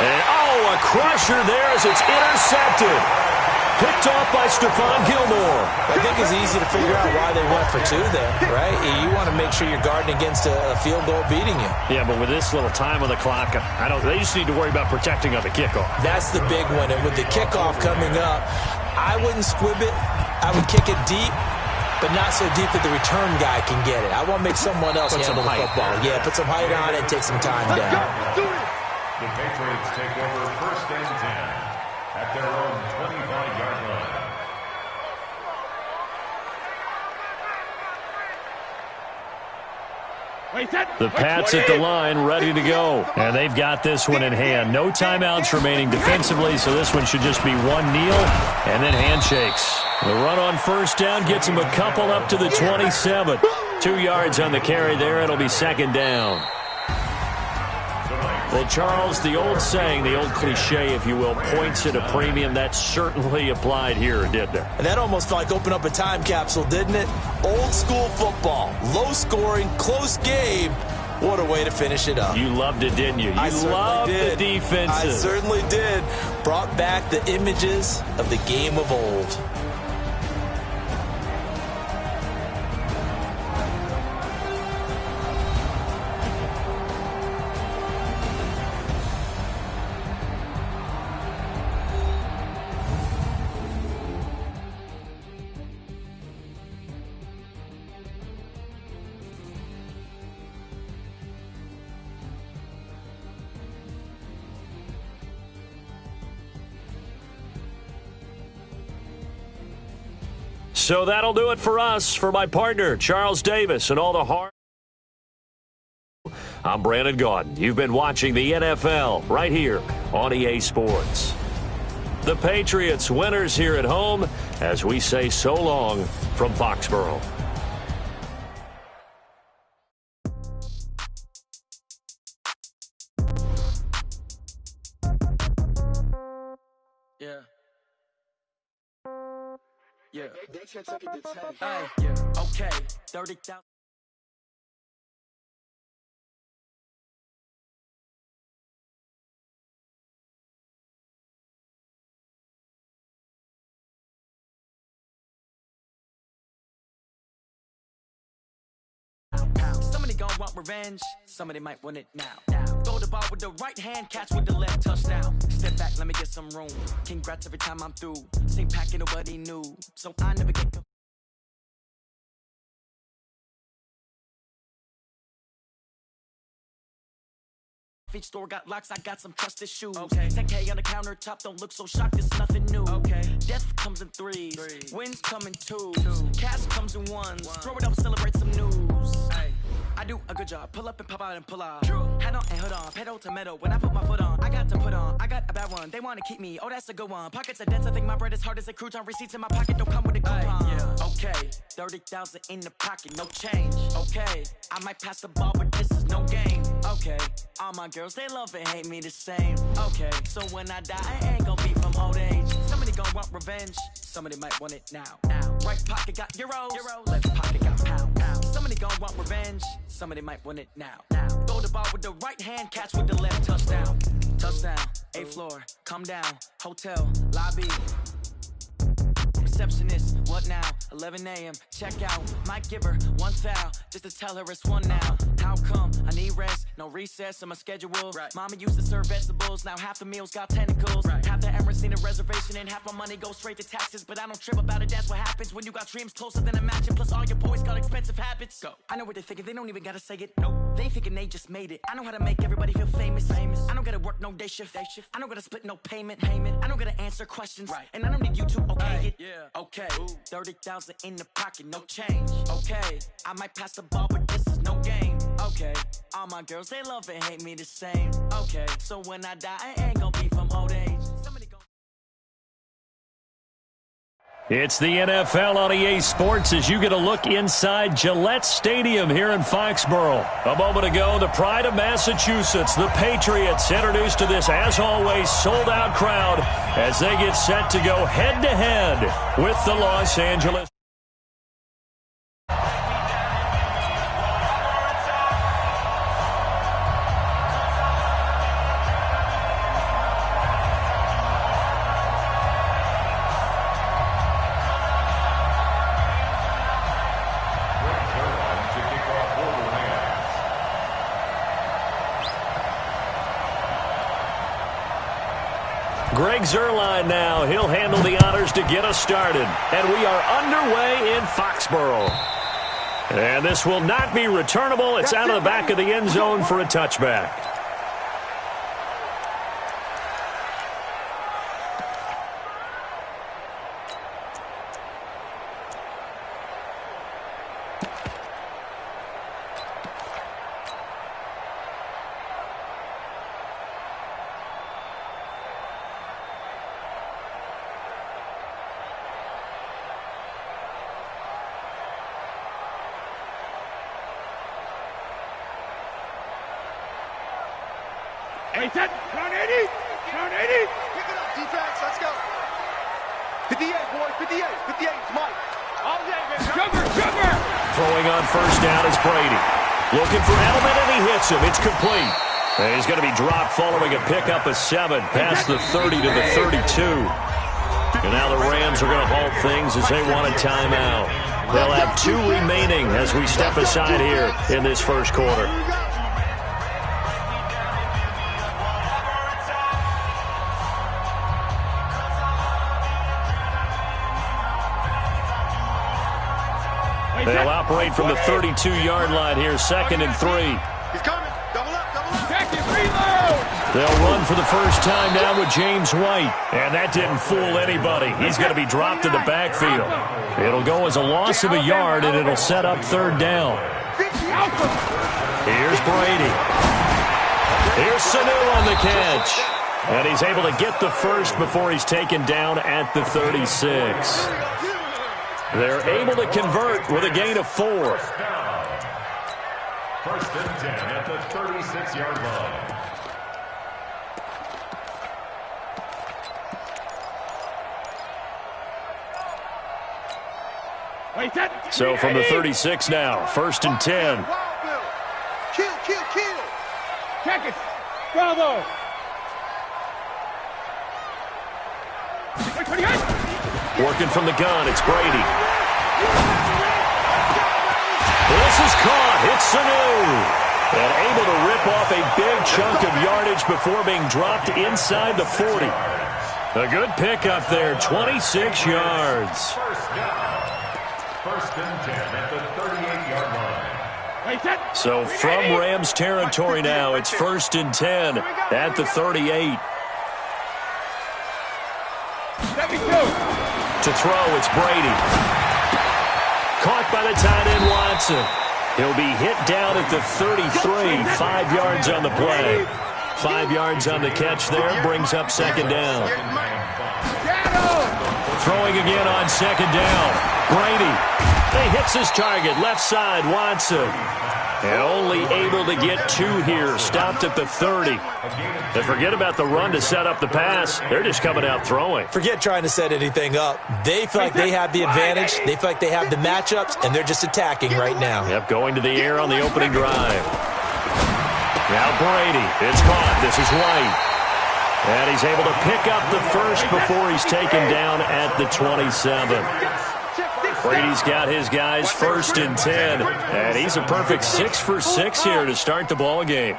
And, a crusher there as it's intercepted. Picked off by Stephon Gilmore. I think it's easy to figure out why they went for 2 there, right? You want to make sure you're guarding against a field goal beating you. Yeah, but with this little time on the clock, they just need to worry about protecting on the kickoff. That's the big one. And with the kickoff coming up, I wouldn't squib it. I would kick it deep. but not so deep that the return guy can get it. I want to make someone else handle the football. Yeah, put some height on it and take some time down. The Patriots take over first and 10 at their own 25-yard line. The Pats at the line, ready to go. And they've got this one in hand. No timeouts remaining defensively, so this one should just be one kneel and then handshakes. The run on first down gets him a couple up to the 27. 2 yards on the carry there. It'll be second down. Well, Charles, the old saying, the old cliche, if you will, points at a premium, that certainly applied here, didn't it? And that almost like opened up a time capsule, didn't it? Old school football, low scoring, close game. What a way to finish it up. You loved it, didn't you? I loved did. The defenses. I certainly did. Brought back the images of the game of old. So that'll do it for us. For my partner, Charles Davis, and all the hard. I'm Brandon Gaudin. You've been watching the NFL right here on EA Sports. The Patriots winners here at home as we say so long from Foxborough. Yeah. Yeah. Hey, yeah. Okay. 30,000. Somebody gon' want revenge. Somebody might want it now. Throw the ball with the right hand, catch with the left, touchdown. Step back, let me get some room. Congrats every time I'm through. Same pack and nobody knew, so I never get confused. Each store got locks, I got some trusted shoes. Okay. 10K on the countertop, don't look so shocked, it's nothing new. Okay. Death comes in threes, wins come in twos. Cash comes in ones, throw it up, celebrate some news. Ay. I do a good job, pull up and pop out and pull out. True. Head on and hood on, pedal to metal. When I put my foot on, I got to put on. I got a bad one, they wanna keep me, oh that's a good one. Pockets are dense, I think my bread is hard as a crouton. Receipts in my pocket, don't come with a coupon. Yeah. Okay, 30,000 in the pocket, no change. Okay, I might pass the ball, but this is no game. Okay, all my girls, they love and hate me the same. Okay, so when I die, I ain't gon' be from old age. Somebody gon' want revenge, somebody might want it now. Right pocket got euros, left pocket got pounds. Somebody gon' want revenge, somebody might want it now. Throw the ball with the right hand, catch with the left, touchdown. Touchdown, 8th floor, come down, hotel, lobby. Receptionist, what now? 11 a.m. Check out. Might give her one foul just to tell her it's one now. How come? I need rest, no recess on my schedule. Right. Mama used to serve vegetables, now half the meals got tentacles. Right. Half the Emirates need a reservation and half my money goes straight to taxes. But I don't trip about it, that's what happens when you got dreams closer than a match. Plus all your boys got expensive habits. Go. I know what they're thinking, they don't even gotta say it. Nope. They thinking they just made it. I know how to make everybody feel famous. I don't gotta work no day shift. I don't gotta split no payment. I don't gotta answer questions. Right. And I don't need you to okay it. Yeah. Okay, 30,000 in the pocket, no change. Okay, I might pass the ball, but this is no game. Okay, all my girls, they love and hate me the same. Okay, so when I die, I ain't gon' be from old age. It's the NFL on EA Sports as you get a look inside Gillette Stadium here in Foxborough. A moment ago, the pride of Massachusetts, the Patriots, introduced to this, as always, sold-out crowd as they get set to go head-to-head with the Los Angeles. Greg Zuerlein now. He'll handle the honors to get us started. And we are underway in Foxborough. And this will not be returnable. It's out of the back of the end zone for a touchback. Turn 80. Turn 80. Pick it up, defense. Let's go. 58, boys. 58. 58. It's Mike. All day, baby. Sugar. Throwing on first down is Brady. Looking for Edelman, and he hits him. It's complete. And he's going to be dropped following a pickup of 7 past the 30 to the 32. And now the Rams are going to halt things as they want a timeout. They'll have 2 remaining as we step aside here in this first quarter. They'll operate from the 32-yard line here, 2nd and 3. He's coming. Double up. Check it. Reload. They'll run for the first time now with James White. And that didn't fool anybody. He's going to be dropped in the backfield. It'll go as a loss of a yard, and it'll set up 3rd down. Here's Brady. Here's Sanu on the catch. And he's able to get the first before he's taken down at the 36. They're able to convert with a gain of 4. First and 10 at the 36-yard line. So from the 36 now, 1st and 10. Kill. Check it. Bravo. Working from the gun, it's Brady. This is caught. It's Sanu. And able to rip off a big chunk of yardage before being dropped inside the 40. A good pickup there, 26 yards. First and 10 at the 38-yard line. So from Rams territory now, it's 1st and 10 at the 38. To throw, it's Brady. Caught by the tight end, Watson. He'll be hit down at the 33, 5 yards on the play. 5 yards on the catch there, brings up 2nd down. Throwing again on 2nd down. Brady. He hits his target, left side, Watson. And only able to get 2 here, stopped at the 30. And forget about the run to set up the pass. They're just coming out throwing. Forget trying to set anything up. They feel like they have the advantage. They feel like they have the matchups, and they're just attacking right now. Yep, going to the air on the opening drive. Now Brady. It's caught. This is White. And he's able to pick up the first before he's taken down at the 27. Brady's got his guys 1st and 10. And he's a perfect 6 for 6 here to start the ball game.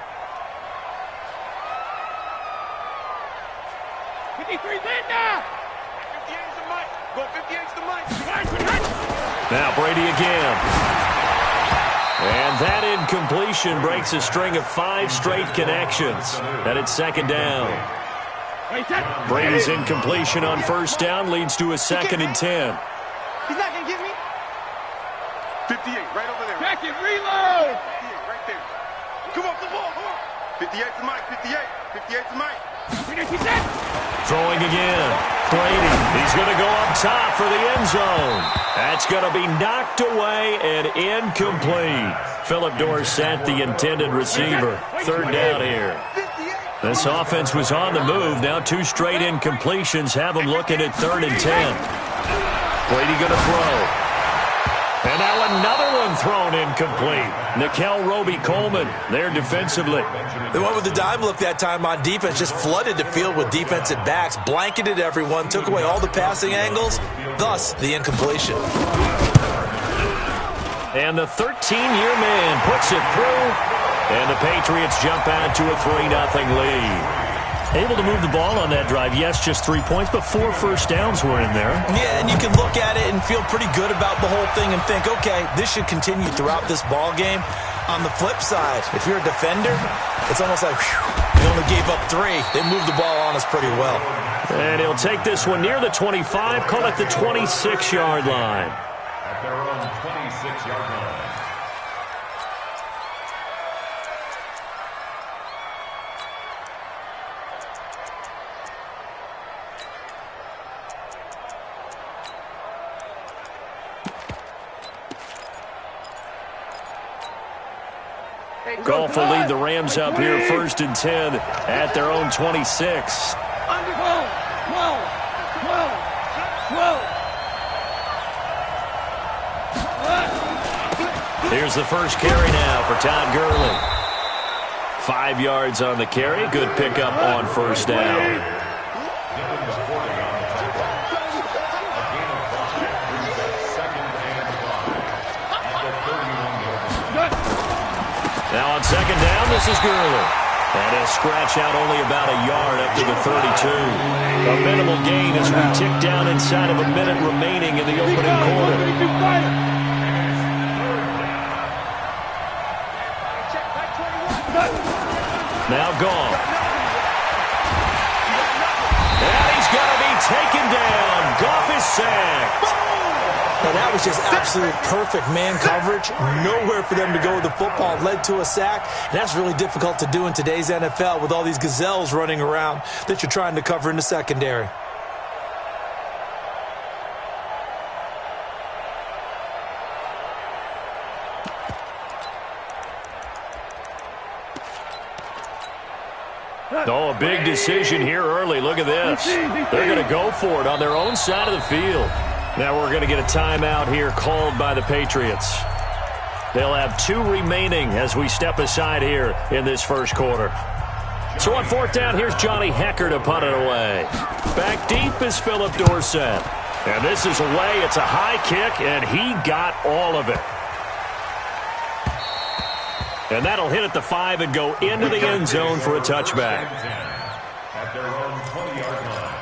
Now Brady again. And that incompletion breaks a string of 5 straight connections. And it's 2nd down. Brady's incompletion on 1st down leads to a 2nd and 10. He's not going to get me. 58, right over there. Check it, reload. 58, right there. Come on. 58 to Mike, 58. 58 to Mike. Throwing again. Brady. He's going to go up top for the end zone. That's going to be knocked away and incomplete. Phillip Dorsett, the intended receiver. 3rd down here. This offense was on the move. Now 2 straight incompletions have them looking at 3rd and 10. Brady going to throw. And now another one thrown incomplete. Nikel Roby-Coleman there defensively. The one with the dime look that time on defense just flooded the field with defensive backs, blanketed everyone, took away all the passing angles, thus the incompletion. And the 13-year man puts it through, and the Patriots jump out to a 3-0 lead. Able to move the ball on that drive. Yes, just 3 points, but 4 first downs were in there. Yeah, and you can look at it and feel pretty good about the whole thing and think, okay, this should continue throughout this ball game. On the flip side, if you're a defender, it's almost like, whew, they only gave up 3. They moved the ball on us pretty well. And he'll take this one near the 25, call it the 26-yard line. At their own 26-yard line. Goff will lead the Rams up here 1st and 10 at their own 26. Here's the first carry now for Todd Gurley. 5 yards on the carry. Good pickup on first down. Now on second down, this is Gurley. And he'll scratch out only about a yard up to the 32. A minimal gain as we tick down inside of a minute remaining in the opening quarter. Now gone. And he's going to be taken down. Goff is sacked. Now, that was just absolute perfect man coverage. Nowhere for them to go with the football. Led to a sack. And that's really difficult to do in today's NFL with all these gazelles running around that you're trying to cover in the secondary. Oh, a big decision here early. Look at this. They're going to go for it on their own side of the field. Now we're going to get a timeout here called by the Patriots. They'll have 2 remaining as we step aside here in this first quarter. So on 4th down, here's Johnny Hecker to punt it away. Back deep is Philip Dorsett. And this is away. It's a high kick, and he got all of it. And that'll hit at the 5 and go into the end zone for a touchback. At their own 20-yard line.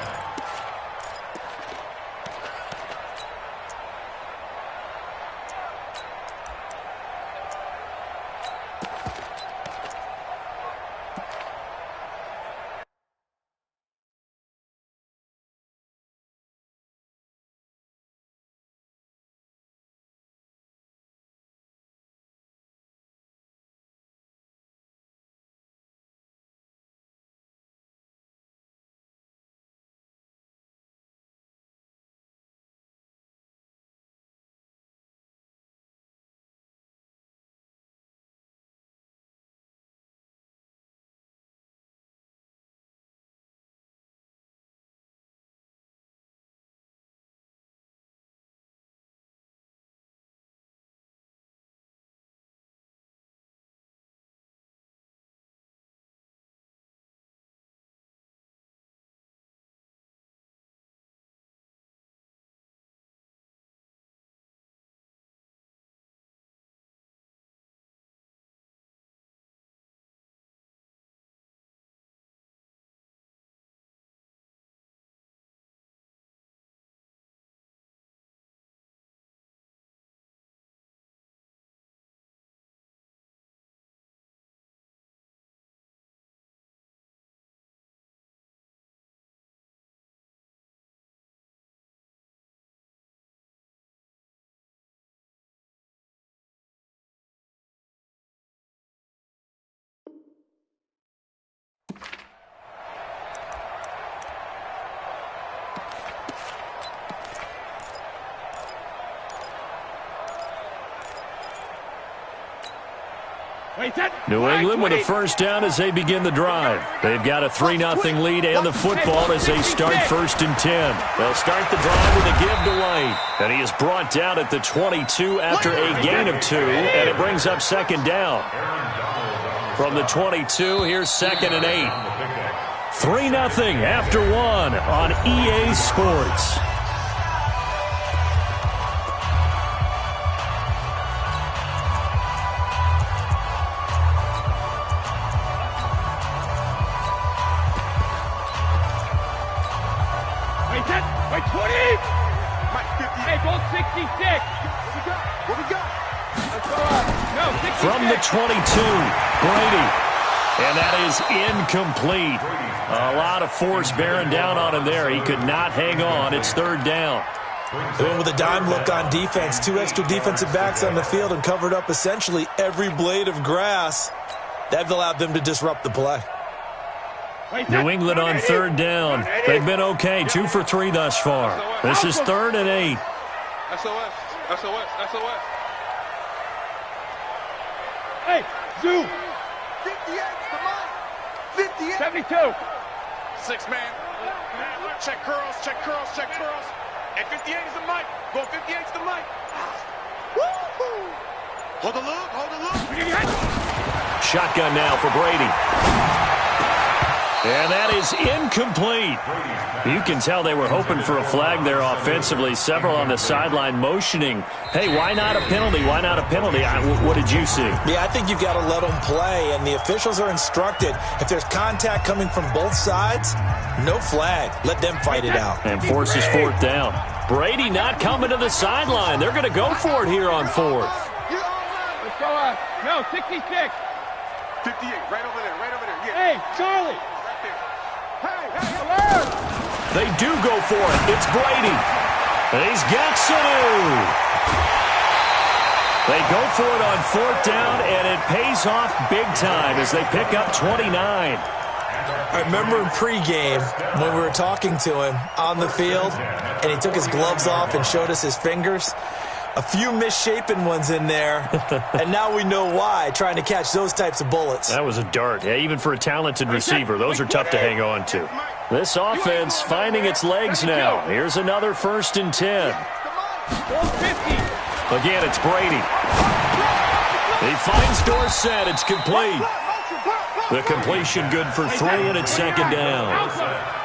New England with a first down as they begin the drive. They've got a 3-0 lead and the football as they start 1st and 10. They'll start the drive with a give to White. And he is brought down at the 22 after a gain of 2, and it brings up second down. From the 22, here's 2nd and 8. 3-0 after 1 on EA Sports. What we got? From the 22, Brady. And that is incomplete. A lot of force bearing down on him there. He could not hang on. It's third down. And with a dime look on defense, 2 extra defensive backs on the field and covered up essentially every blade of grass. That allowed them to disrupt the play. New England on third down. They've been okay, 2 for 3 thus far. This is 3rd and 8. SOS. SOS. SOS. Hey, Zoo. 58, come on. 58. 72. 6 man. Check curls, check curls, check curls. And 58 is the mic. Go 58 is the mic. Woo-hoo. Hold the look, hold the look. Shotgun now for Brady. And that is incomplete. You can tell they were hoping for a flag there offensively. Several on the sideline motioning. Hey, why not a penalty? Why not a penalty? What did you see? Yeah, I think you've got to let them play, and the officials are instructed. If there's contact coming from both sides, no flag. Let them fight it out. And forces 4th down. Brady not coming to the sideline. They're going to go for it here on 4th. Let's go up. No, 66. 58, right over there, right over there. Yeah. Hey, Charlie. They do go for it. It's Brady. He's got Sanu. They go for it on 4th down, and it pays off big time as they pick up 29. I remember in pregame when we were talking to him on the field, and he took his gloves off and showed us his fingers. A few misshapen ones in there, and now we know why, trying to catch those types of bullets. That was a dart. Yeah, even for a talented receiver, those are tough to hang on to. This offense finding its legs now. Here's another 1st and 10. Again, it's Brady. He finds Dorsett. It's complete. The completion good for 3, and it's 2nd down.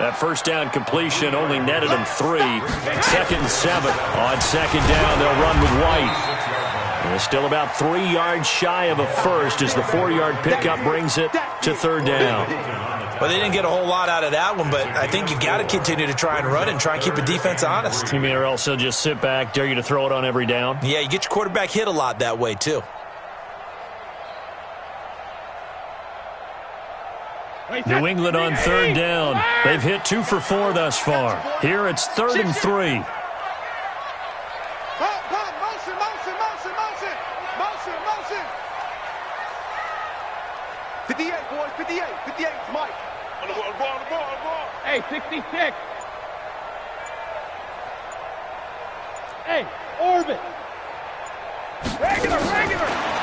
That 1st down completion only netted him 3. 2nd and 7. On 2nd down, they'll run with White. And it's still about 3 yards shy of a first as the 4-yard pickup brings it to 3rd down. Well, they didn't get a whole lot out of that one, but I think you got to continue to try and run and try and keep the defense honest. You mean or else they'll just sit back, dare you to throw it on every down? Yeah, you get your quarterback hit a lot that way, too. New England on 3rd down. They've hit 2 for 4 thus far. Here it's 3rd and 3. Motion. 58, boys, 58. 58, Mike. On the ball. Hey, 66. Hey, orbit. Regular.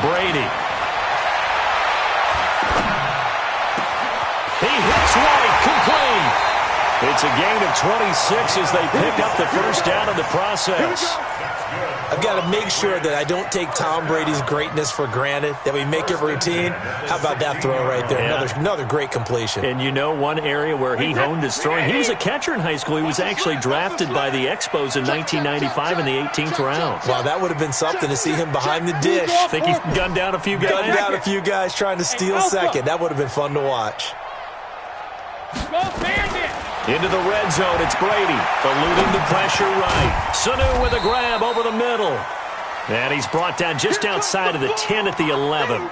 Brady. He hits White, complete. It's a gain of 26 as they pick up the 1st down in the process. I've got to make sure that I don't take Tom Brady's greatness for granted, that we make it routine. How about that throw right there? Yeah. Another great completion. And you know one area where he honed his throwing? He was a catcher in high school. He was actually drafted by the Expos in 1995 in the 18th round. Wow, that would have been something to see him behind the dish. Think he gunned down a few guys? Gunned down a few guys trying to steal second. That would have been fun to watch. Go Bandit! Into the red zone, it's Brady, eluding the pressure right. Sanu with a grab over the middle. And he's brought down just outside of the 10 at the 11.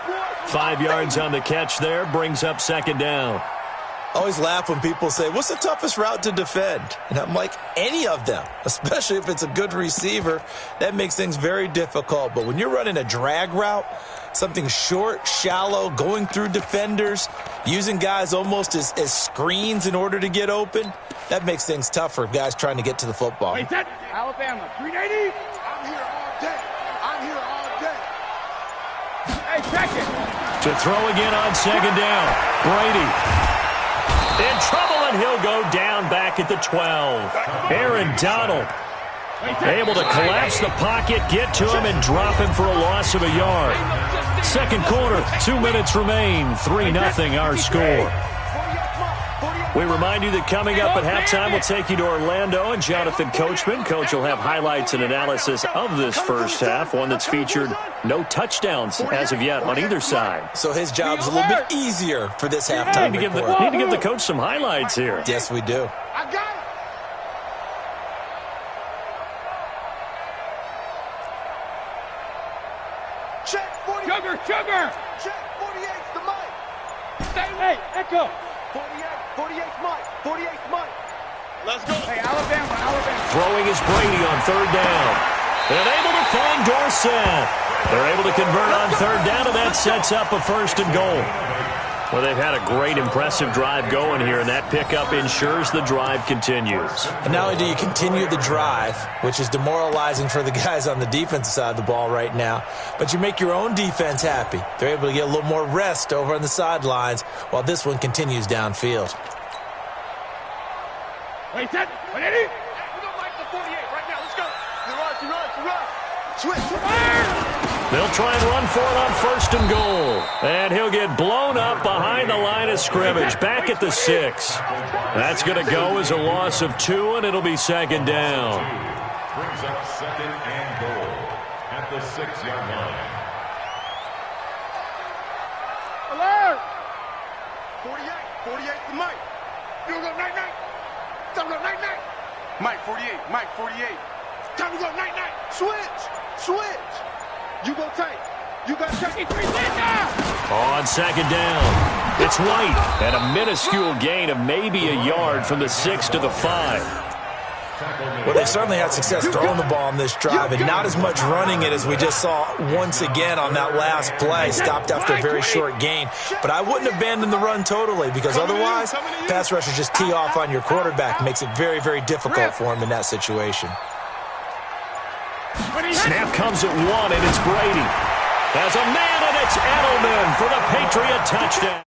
5 yards on the catch there, brings up 2nd down. I always laugh when people say, what's the toughest route to defend? And I'm like, any of them, especially if it's a good receiver. That makes things very difficult. But when you're running a drag route, something short, shallow, going through defenders, using guys almost as screens in order to get open, that makes things tough for guys trying to get to the football. Wait, that Alabama, 380? I'm here all day. Hey, check it. To throw again on 2nd down. Brady. In trouble, and he'll go down back at the 12. Aaron Donald able to collapse the pocket, get to him, and drop him for a loss of a yard. 2nd quarter, 2 minutes remain. 3-0 our score. We remind you that coming up at halftime, we'll take you to Orlando and Jonathan Coachman. Coach will have highlights and analysis of this first half, one that's featured no touchdowns as of yet on either side. So his job's a little bit easier for this halftime report. Need to give the coach some highlights here. Yes, we do. I got it. Echo. 48. 48's Mike. 48's Mike. Let's go. Hey, Alabama. Throwing is Brady on third down. And able to find Dorsett. They're able to convert on third down, and that sets up a first and goal. Well, they've had a great, impressive drive going here, and that pickup ensures the drive continues. And not only do you continue the drive, which is demoralizing for the guys on the defensive side of the ball right now, but you make your own defense happy. They're able to get a little more rest over on the sidelines while this one continues downfield. Wait, that. Wait, Eddie. We're going to like the 48 right now. Let's go. You run. Switch. They'll try and run for it on first and goal. And he'll get blown up behind the line of scrimmage, back at the 6. That's going to go as a loss of 2, and it'll be second down. Brings up second and goal at the 6-yard line. Alert! 48 to Mike. You go night-night. Time to go night-night. Mike 48. Time to go night-night. Switch. You go tight. You got tight. On second down, it's White at a minuscule gain of maybe a yard from the 6 to the 5. Well, they certainly had success throwing the ball on this drive and not as much running it as we just saw once again on that last play. Stopped after a very short gain. But I wouldn't abandon the run totally because otherwise, pass rushers just tee off on your quarterback. Makes it very, very difficult for him in that situation. Snap comes at 1, and it's Brady. As a man, and it's Edelman for the Patriot touchdown.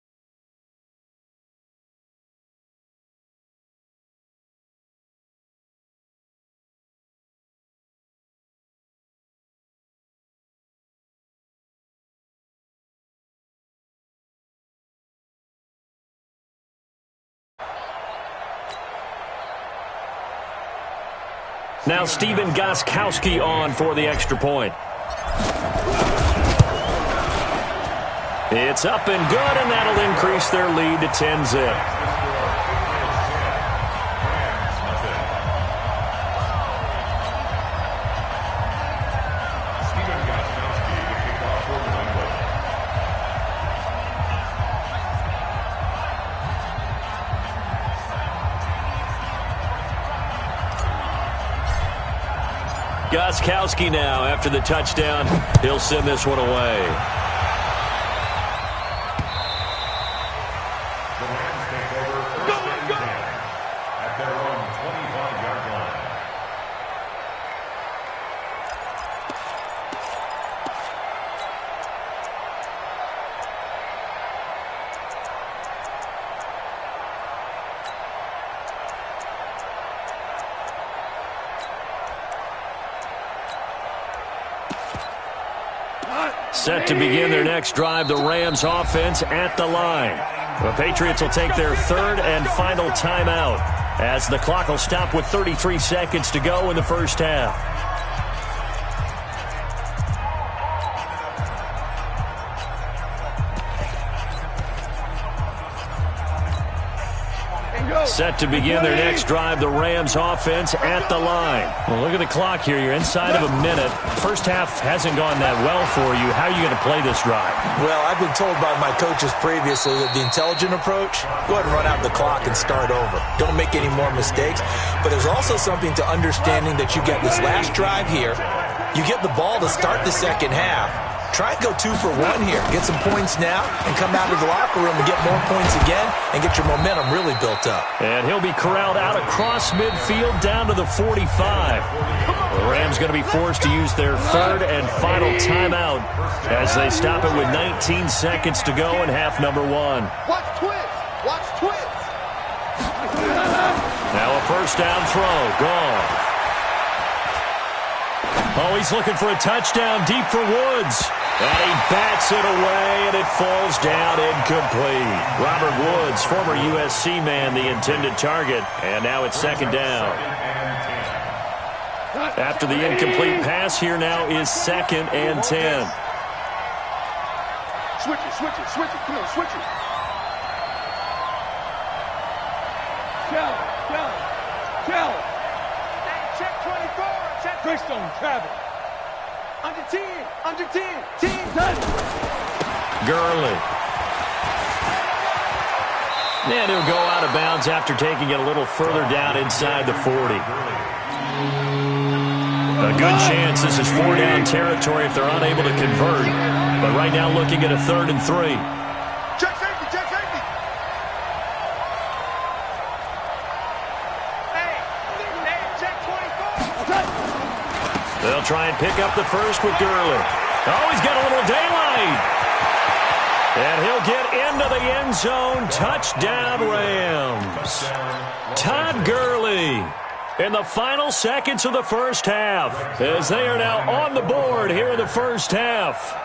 Now Stephen Gostkowski on for the extra point. It's up and good, and that'll increase their lead to 10-zip. Gostkowski now, after the touchdown, he'll send this one away. The Rams take over first and 10 at their own 25-yard line. Set to begin their next drive, the Rams offense at the line. The Patriots will take their third and final timeout as the clock will stop with 33 seconds to go in the first half. Set to begin their next drive, the Rams offense at the line. Well, look at the clock here. You're inside of a minute. First half hasn't gone that well for you. How are you going to play this drive? Well, I've been told by my coaches previously that the intelligent approach, go ahead and run out the clock and start over. Don't make any more mistakes. But there's also something to understanding that you get this last drive here. You get the ball to start the second half. Try and go 2 for 1 here. Get some points now and come out of the locker room and get more points again and get your momentum really built up. And he'll be corralled out across midfield down to the 45. The Rams going to be forced to use their third and final timeout as they stop it with 19 seconds to go in half number 1. Watch twins. Now a first down throw. Gone. Oh, he's looking for a touchdown deep for Woods. And he bats it away, and it falls down incomplete. Robert Woods, former USC man, the intended target. And now it's second down. After the incomplete pass, here now is second and 10. Switch it. Come on, switch it. Cal. Check 24. Check Greystone, travel. Under 10. Team done. Gurley. And he'll go out of bounds after taking it a little further down inside the 40. A good chance this is 4-down territory if they're unable to convert. But right now looking at a 3rd and 3. Check safety, check safety. Hey, check 24. They'll try and pick up the first with Gurley. Oh, he's got a little daylight. And he'll get into the end zone. Touchdown, Rams. Todd Gurley in the final seconds of the first half, as they are now on the board here in the first half.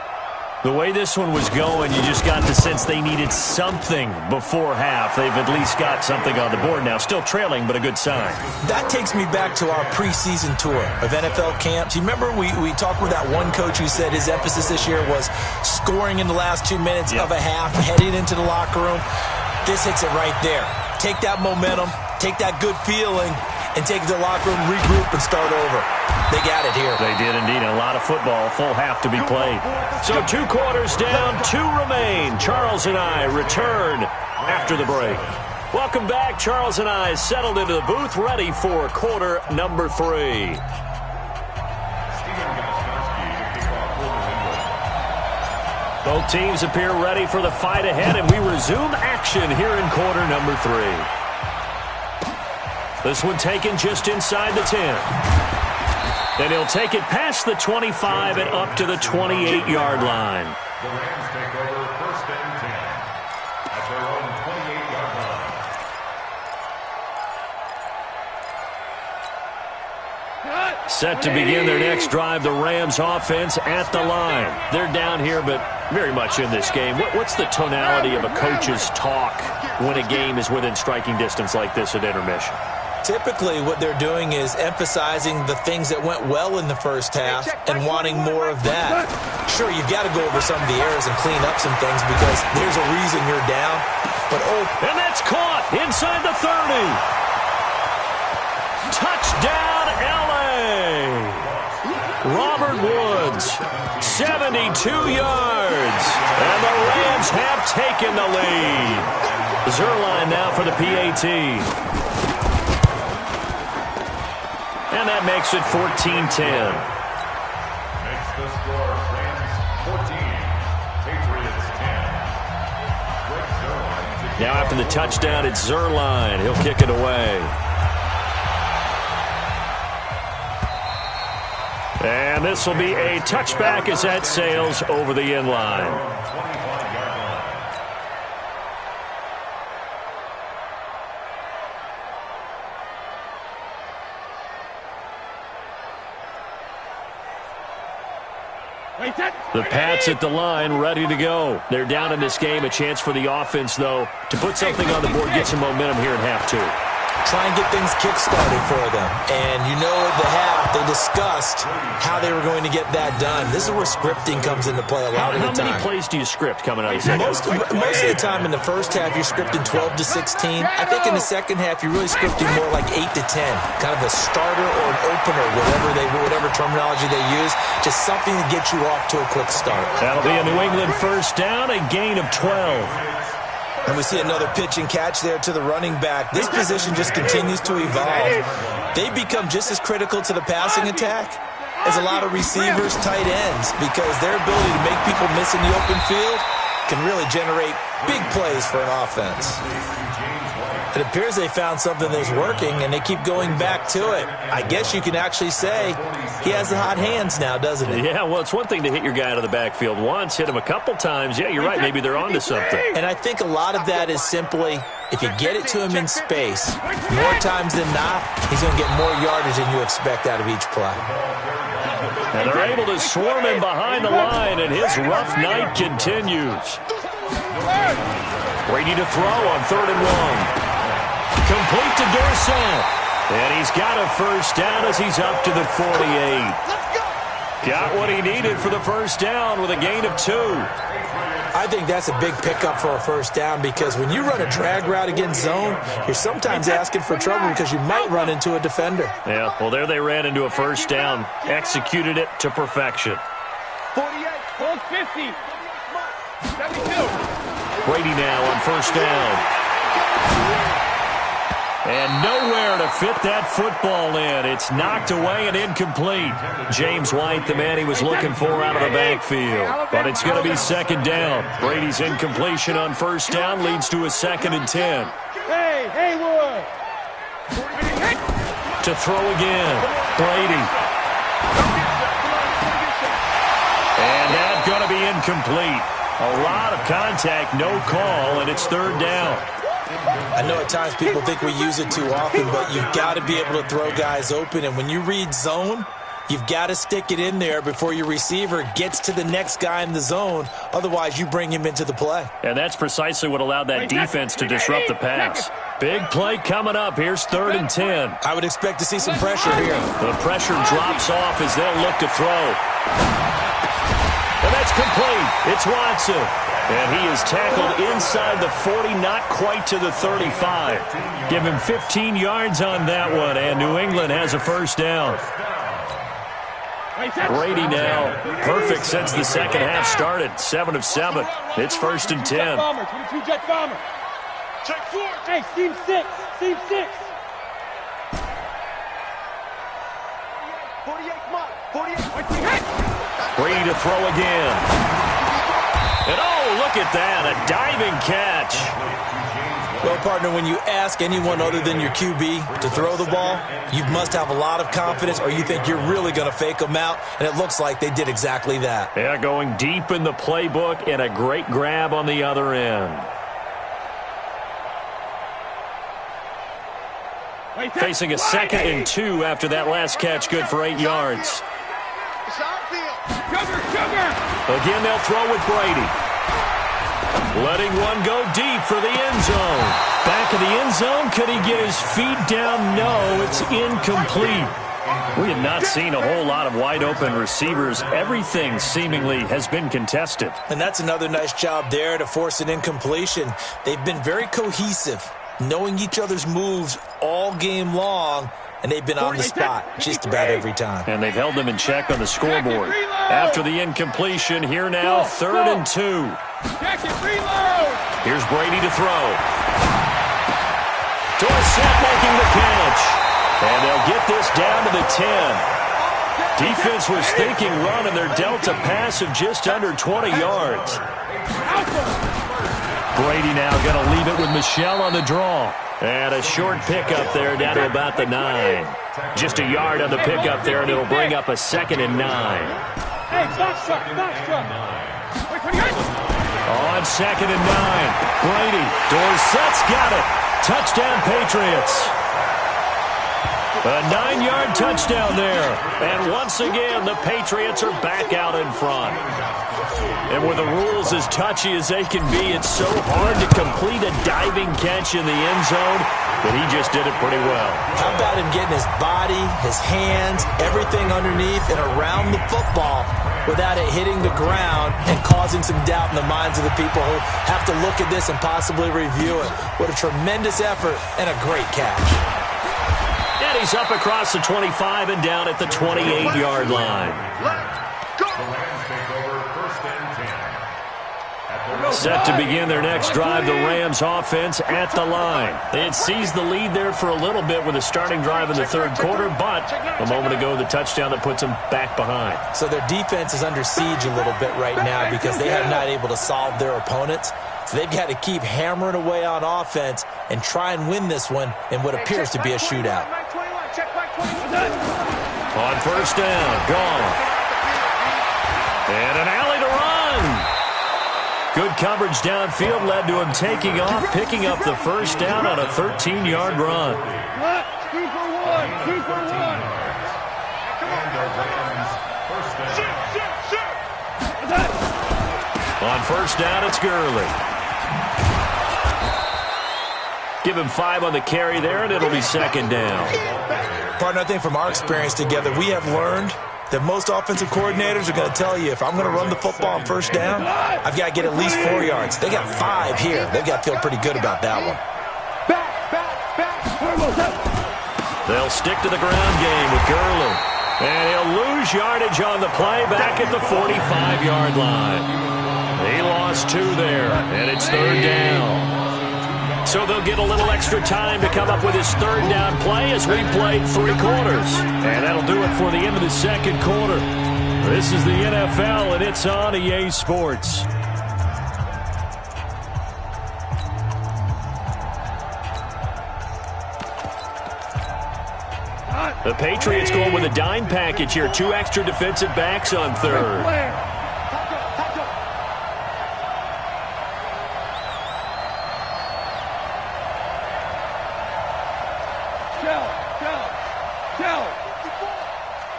The way this one was going, you just got the sense they needed something before half. They've at least got something on the board now. Still trailing, but a good sign. That takes me back to our preseason tour of NFL camps. You remember we talked with that one coach who said his emphasis this year was scoring in the last 2 minutes of a half, heading into the locker room. This hits it right there. Take that momentum, take that good feeling, and take it to the locker room, regroup, and start over. They got it here. They did indeed. A lot of football, full half to be played. So 2 quarters down, 2 remain. Charles and I return after the break. Welcome back. Charles and I settled into the booth, ready for quarter number 3. Both teams appear ready for the fight ahead, and we resume action here in quarter number 3. This one taken just inside the 10. Then he'll take it past the 25 and up to the 28-yard line. The Rams take over 1st and 10 at their own 28-yard line. Set to begin their next drive, the Rams offense at the line. They're down here, but very much in this game. What's the tonality of a coach's talk when a game is within striking distance like this at intermission? Typically, what they're doing is emphasizing the things that went well in the first half and wanting more of that. Sure, you've got to go over some of the errors and clean up some things because there's a reason you're down. But and that's caught inside the 30. Touchdown, L.A. Robert Woods, 72 yards. And the Rams have taken the lead. Zerline now for the PAT. And that makes it 14-10. Makes the score Rams 14, Patriots 10. Now after the touchdown, it's Zerline. He'll kick it away. And this will be a touchback as that sails over the end line. The Pats at the line, ready to go. They're down in this game. A chance for the offense, though, to put something on the board, get some momentum here in half 2. try and get things kick-started for them. And you know at the half, they discussed how they were going to get that done. This is where scripting comes into play a lot of the time. How many plays do you script coming out of the second? Most of the time in the first half, you're scripting 12 to 16. I think in the second half, you're really scripting more like 8 to 10. Kind of a starter or an opener, whatever terminology they use. Just something to get you off to a quick start. That'll be a New England first down, a gain of 12. And we see another pitch and catch there to the running back. This position just continues to evolve. They become just as critical to the passing attack as a lot of receivers, tight ends, because their ability to make people miss in the open field can really generate big plays for an offense. It appears they found something that's working, and they keep going back to it. I guess you can actually say he has the hot hands now, doesn't he? Yeah, well, it's one thing to hit your guy out of the backfield once, hit him a couple times. Yeah, you're right. Maybe they're onto something. And I think a lot of that is simply if you get it to him in space, more times than not, he's going to get more yardage than you expect out of each play. And they're able to swarm him behind the line, and his rough night continues. Brady to throw on 3rd and 1. Complete to Dorsett. And he's got a first down as he's up to the 48. Got what he needed for the first down with a gain of 2. I think that's a big pickup for a first down because when you run a drag route against zone, you're sometimes asking for trouble because you might run into a defender. Yeah, well, there they ran into a first down. Executed it to perfection. 48, hold 50, 72. Brady now on first down. And nowhere to fit that football in. It's knocked away and incomplete. James White, the man he was looking for out of the backfield. But it's going to be second down. Brady's incompletion on first down leads to a 2nd and 10. Hey, Haywood! To throw again. Brady. And that's going to be incomplete. A lot of contact, no call, and it's 3rd down. I know at times people think we use it too often, but you've got to be able to throw guys open. And when you read zone, you've got to stick it in there before your receiver gets to the next guy in the zone. Otherwise, you bring him into the play. And that's precisely what allowed that defense to disrupt the pass. Big play coming up. Here's 3rd and 10. I would expect to see some pressure here. The pressure drops off as they'll look to throw. And that's complete. It's Watson. And he is tackled inside the 40, not quite to the 35. Give him 15 yards on that one, and New England has a first down. Brady now perfect since the second half started. 7 of 7. It's 1st and 10. 22 Jet Bomber. Check 4. Hey, Team 6. Team 6. 48, come on. 48. Brady to throw again. And oh, look at that, a diving catch. Well, partner, when you ask anyone other than your QB to throw the ball, you must have a lot of confidence or you think you're really going to fake them out, and it looks like they did exactly that. Yeah, going deep in the playbook and a great grab on the other end. Facing a 2nd and 2 after that last catch, good for 8 yards. Again, they'll throw with Brady. Letting one go deep for the end zone. Back of the end zone. Could he get his feet down? No, it's incomplete. We have not seen a whole lot of wide open receivers. Everything seemingly has been contested. And that's another nice job there to force an incompletion. They've been very cohesive, knowing each other's moves all game long, and they've been on the spot just about every time. And they've held them in check on the scoreboard. After the incompletion, here now, 3rd and 2. Here's Brady to throw. Dorsett making the catch. And they'll get this down to the 10. Defense was thinking run, and they're dealt a pass of just under 20 yards. Brady now going to leave it with Michel on the draw. And a short pickup there down to about the 9. Just a yard on the pickup there, and it'll bring up a 2nd and 9. Hey, box truck. On 2nd and 9. Brady. Dorsett's got it. Touchdown, Patriots. A 9-yard touchdown there. And once again, the Patriots are back out in front. And with the rules as touchy as they can be, it's so hard to complete a diving catch in the end zone, but he just did it pretty well. How about him getting his body, his hands, everything underneath and around the football without it hitting the ground and causing some doubt in the minds of the people who have to look at this and possibly review it. What a tremendous effort and a great catch. And he's up across the 25 and down at the 28-yard line. Set to begin their next drive, the Rams offense at the line. They had seized the lead there for a little bit with a starting drive in the 3rd quarter, but a moment ago, the touchdown that puts them back behind. So their defense is under siege a little bit right now because they have not able to solve their opponents. So they've got to keep hammering away on offense and try and win this one in what appears to be a shootout. On first down, gone. And an alley to run. Good coverage downfield led to him taking off, picking up the first down on a 13-yard run. 2 for 1. 2 for 1. On first down, it's Gurley. Give him 5 on the carry there, and it'll be 2nd down. Partner, I think from our experience together, we have learned that most offensive coordinators are going to tell you, if I'm going to run the football on first down, I've got to get at least 4 yards. They got 5 here. They've got to feel pretty good about that one. They'll stick to the ground game with Gurley. And he'll lose yardage on the play back at the 45-yard line. He lost 2 there, and it's 3rd down. So they'll get a little extra time to come up with his third down play as we played 3 quarters. And that'll do it for the end of the second quarter. This is the NFL, and it's on EA Sports. The Patriots going with a dime package here. 2 extra defensive backs on third.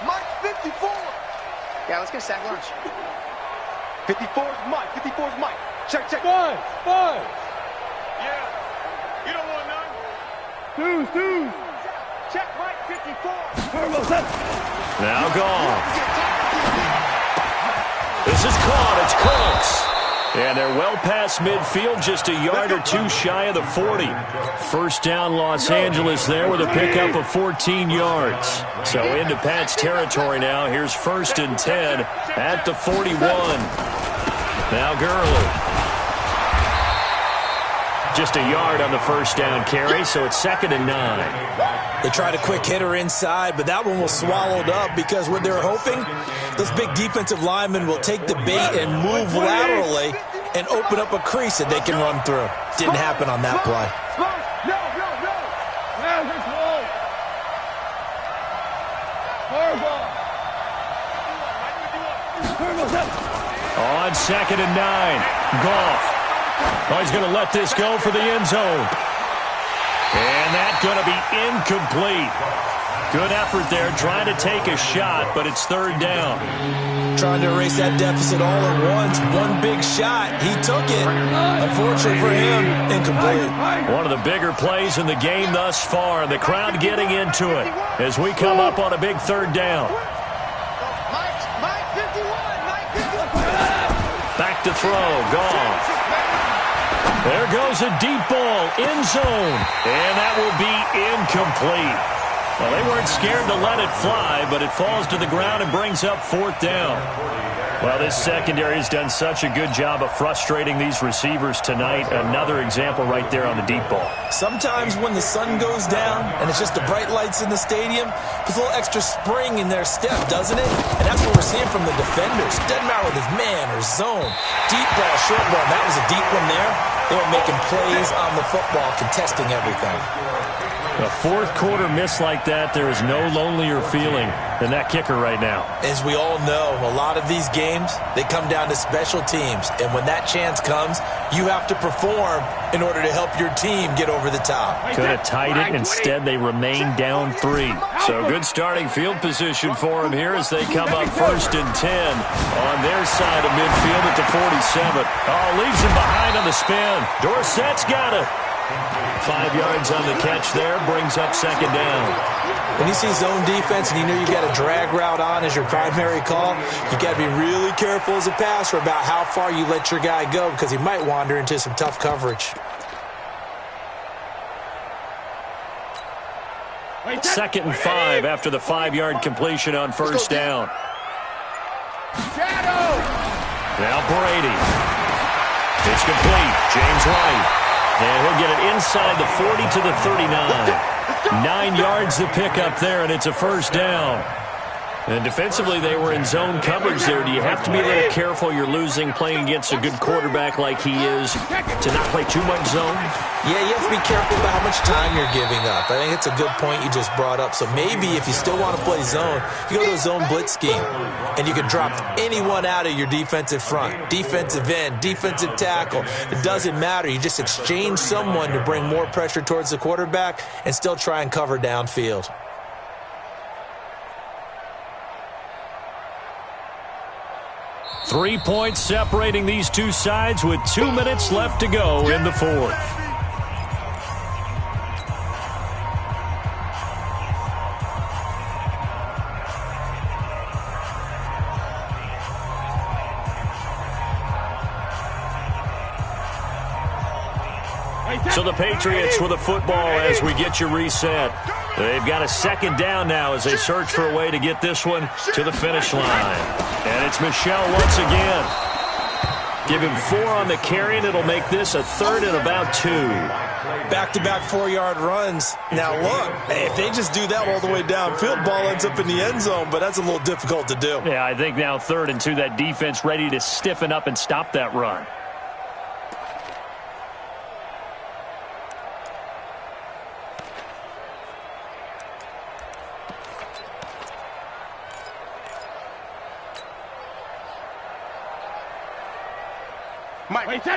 Mike 54. Yeah, let's get sack lunch. 54's Mike. 54's Mike. Check. Five. Yeah. You don't want none. Two. Check Mike 54. Now gone. This is caught. It's close. And they're well past midfield, just a yard or 2 shy of the 40. First down, Los Angeles there with a pickup of 14 yards. So into Pat's territory now. Here's 1st and 10 at the 41. Now Gurley. Just a yard on the first down carry, so it's 2nd and 9. They tried a quick hitter inside, but that one was swallowed up because what they're hoping, those big defensive linemen will take the bait and move laterally and open up a crease that they can run through. Didn't happen on that play. On 2nd and 9, Goff. Oh, he's going to let this go for the end zone. And that's going to be incomplete. Good effort there, trying to take a shot, but it's 3rd down. Trying to erase that deficit all at once. One big shot. He took it. Unfortunately for him, incomplete. One of the bigger plays in the game thus far, and the crowd getting into it as we come up on a big 3rd down. Mike 51. Back to throw. Goff. There goes a deep ball, end zone, and that will be incomplete. Well, they weren't scared to let it fly, but it falls to the ground and brings up 4th down. Well, this secondary has done such a good job of frustrating these receivers tonight. Another example right there on the deep ball. Sometimes when the sun goes down and it's just the bright lights in the stadium, there's a little extra spring in their step, doesn't it? And that's what we're seeing from the defenders. Doesn't matter whether it's man or zone. Deep ball, short ball. That was a deep one there. They were making plays on the football, contesting everything. A 4th quarter miss like that, there is no lonelier feeling than that kicker right now. As we all know, a lot of these games, they come down to special teams. And when that chance comes, you have to perform in order to help your team get over the top. Could have tied it. Instead, they remain down 3. So good starting field position for them here as they come up 1st and 10 on their side of midfield at the 47. Oh, leaves him behind on the spin. Dorsett's got it. 5 yards on the catch there, brings up 2nd down. When you see zone defense and you know you got a drag route on as your primary call, you got to be really careful as a passer about how far you let your guy go because he might wander into some tough coverage. 2nd and 5 after the 5-yard completion on 1st down. Now Brady. It's complete. James White. And he'll get it inside the 40 to the 39. 9 yards to pick up there, and it's a 1st down. And defensively, they were in zone coverage there. Do you have to be a little careful? You're losing playing against a good quarterback like he is to not play too much zone? Yeah, you have to be careful about how much time you're giving up. I think it's a good point you just brought up. So maybe if you still want to play zone, you go to a zone blitz scheme. And you can drop anyone out of your defensive front. Defensive end, defensive tackle. It doesn't matter. You just exchange someone to bring more pressure towards the quarterback and still try and cover downfield. Three points separating these two sides with 2 minutes left to go in the 4th. So the Patriots with a football as we get you reset. They've got a 2nd down now as they search for a way to get this one to the finish line. And it's Michel once again. Give him 4 on the carry, and it'll make this a 3rd and about 2. Back-to-back 4-yard runs. Now, look, if they just do that all the way downfield, ball ends up in the end zone, but that's a little difficult to do. Yeah, I think now 3rd and 2, that defense ready to stiffen up and stop that run. Mike, wait, 53!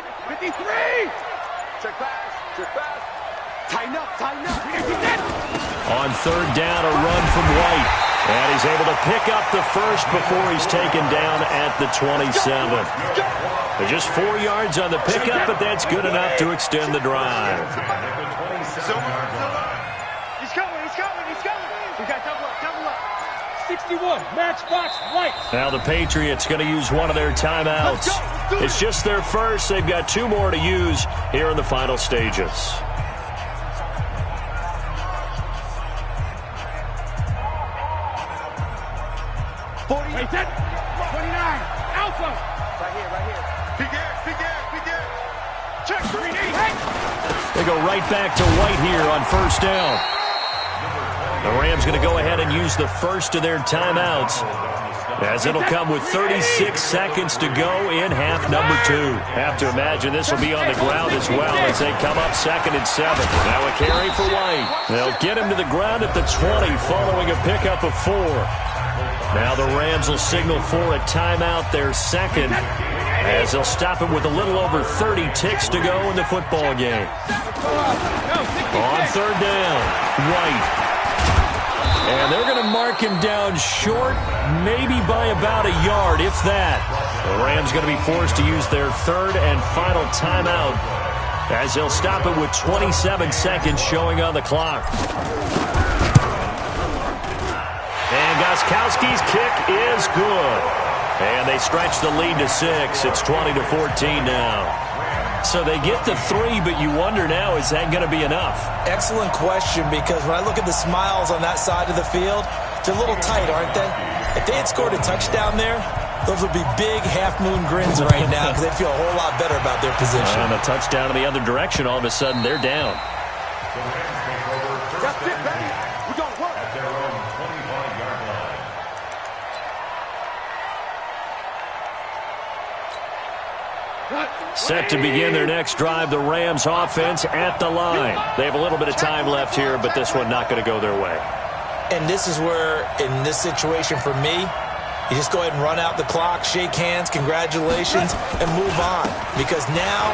Check pass, tighten up. On 3rd down, a run from White. And he's able to pick up the first before he's taken down at the 27. They're just 4 yards on the pickup, but that's good enough to extend the drive. He's coming. We got double up. 61, matchbox, White. Now the Patriots going to use one of their timeouts. It's just their first. They've got 2 more to use here in the final stages. Wait, 29, Alpha. Right here. Big air. Check, 3-8. They go right back to White here on 1st down. The Rams going to go ahead and use the first of their timeouts, as it'll come with 36 seconds to go in half number 2. Have to imagine this will be on the ground as well as they come up 2nd and 7. Now a carry for White. They'll get him to the ground at the 20 following a pickup of 4. Now the Rams will signal for a timeout, their 2nd, as they'll stop him with a little over 30 ticks to go in the football game. On 3rd down, White. And they're going to mark him down short, maybe by about a yard, if that. The Rams going to be forced to use their 3rd and final timeout, as they'll stop it with 27 seconds showing on the clock. And Gostkowski's kick is good. And they stretch the lead to 6. It's 20-14 now. So they get the 3, but you wonder now, is that going to be enough? Excellent question, because when I look at the smiles on that side of the field, they're a little tight, aren't they? If they had scored a touchdown there, those would be big half-moon grins right now, because they feel a whole lot better about their position. And a touchdown in the other direction, all of a sudden they're down. That's it, baby. We're going to work. At their own 25-yard line. Set to begin their next drive, the Rams offense at the line. They have a little bit of time left here, but this one not going to go their way. And this is where, in this situation for me, you just go ahead and run out the clock, shake hands, congratulations, and move on. Because now,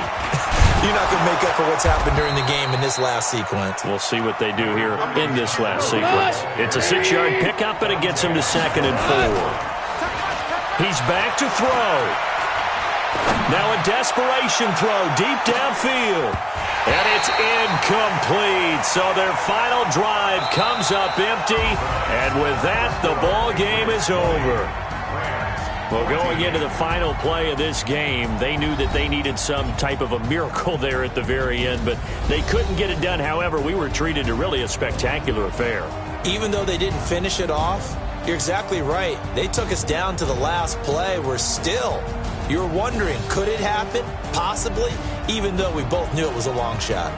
you're not going to make up for what's happened during the game in this last sequence. We'll see what they do here in this last sequence. It's a 6-yard pickup, and it gets him to 2nd and 4. He's back to throw. Now a desperation throw deep downfield. And it's incomplete. So their final drive comes up empty. And with that, the ball game is over. Well, going into the final play of this game, they knew that they needed some type of a miracle there at the very end, but they couldn't get it done. However, we were treated to really a spectacular affair. Even though they didn't finish it off, you're exactly right. They took us down to the last play. We're still, you're wondering, could it happen? Possibly, even though we both knew it was a long shot.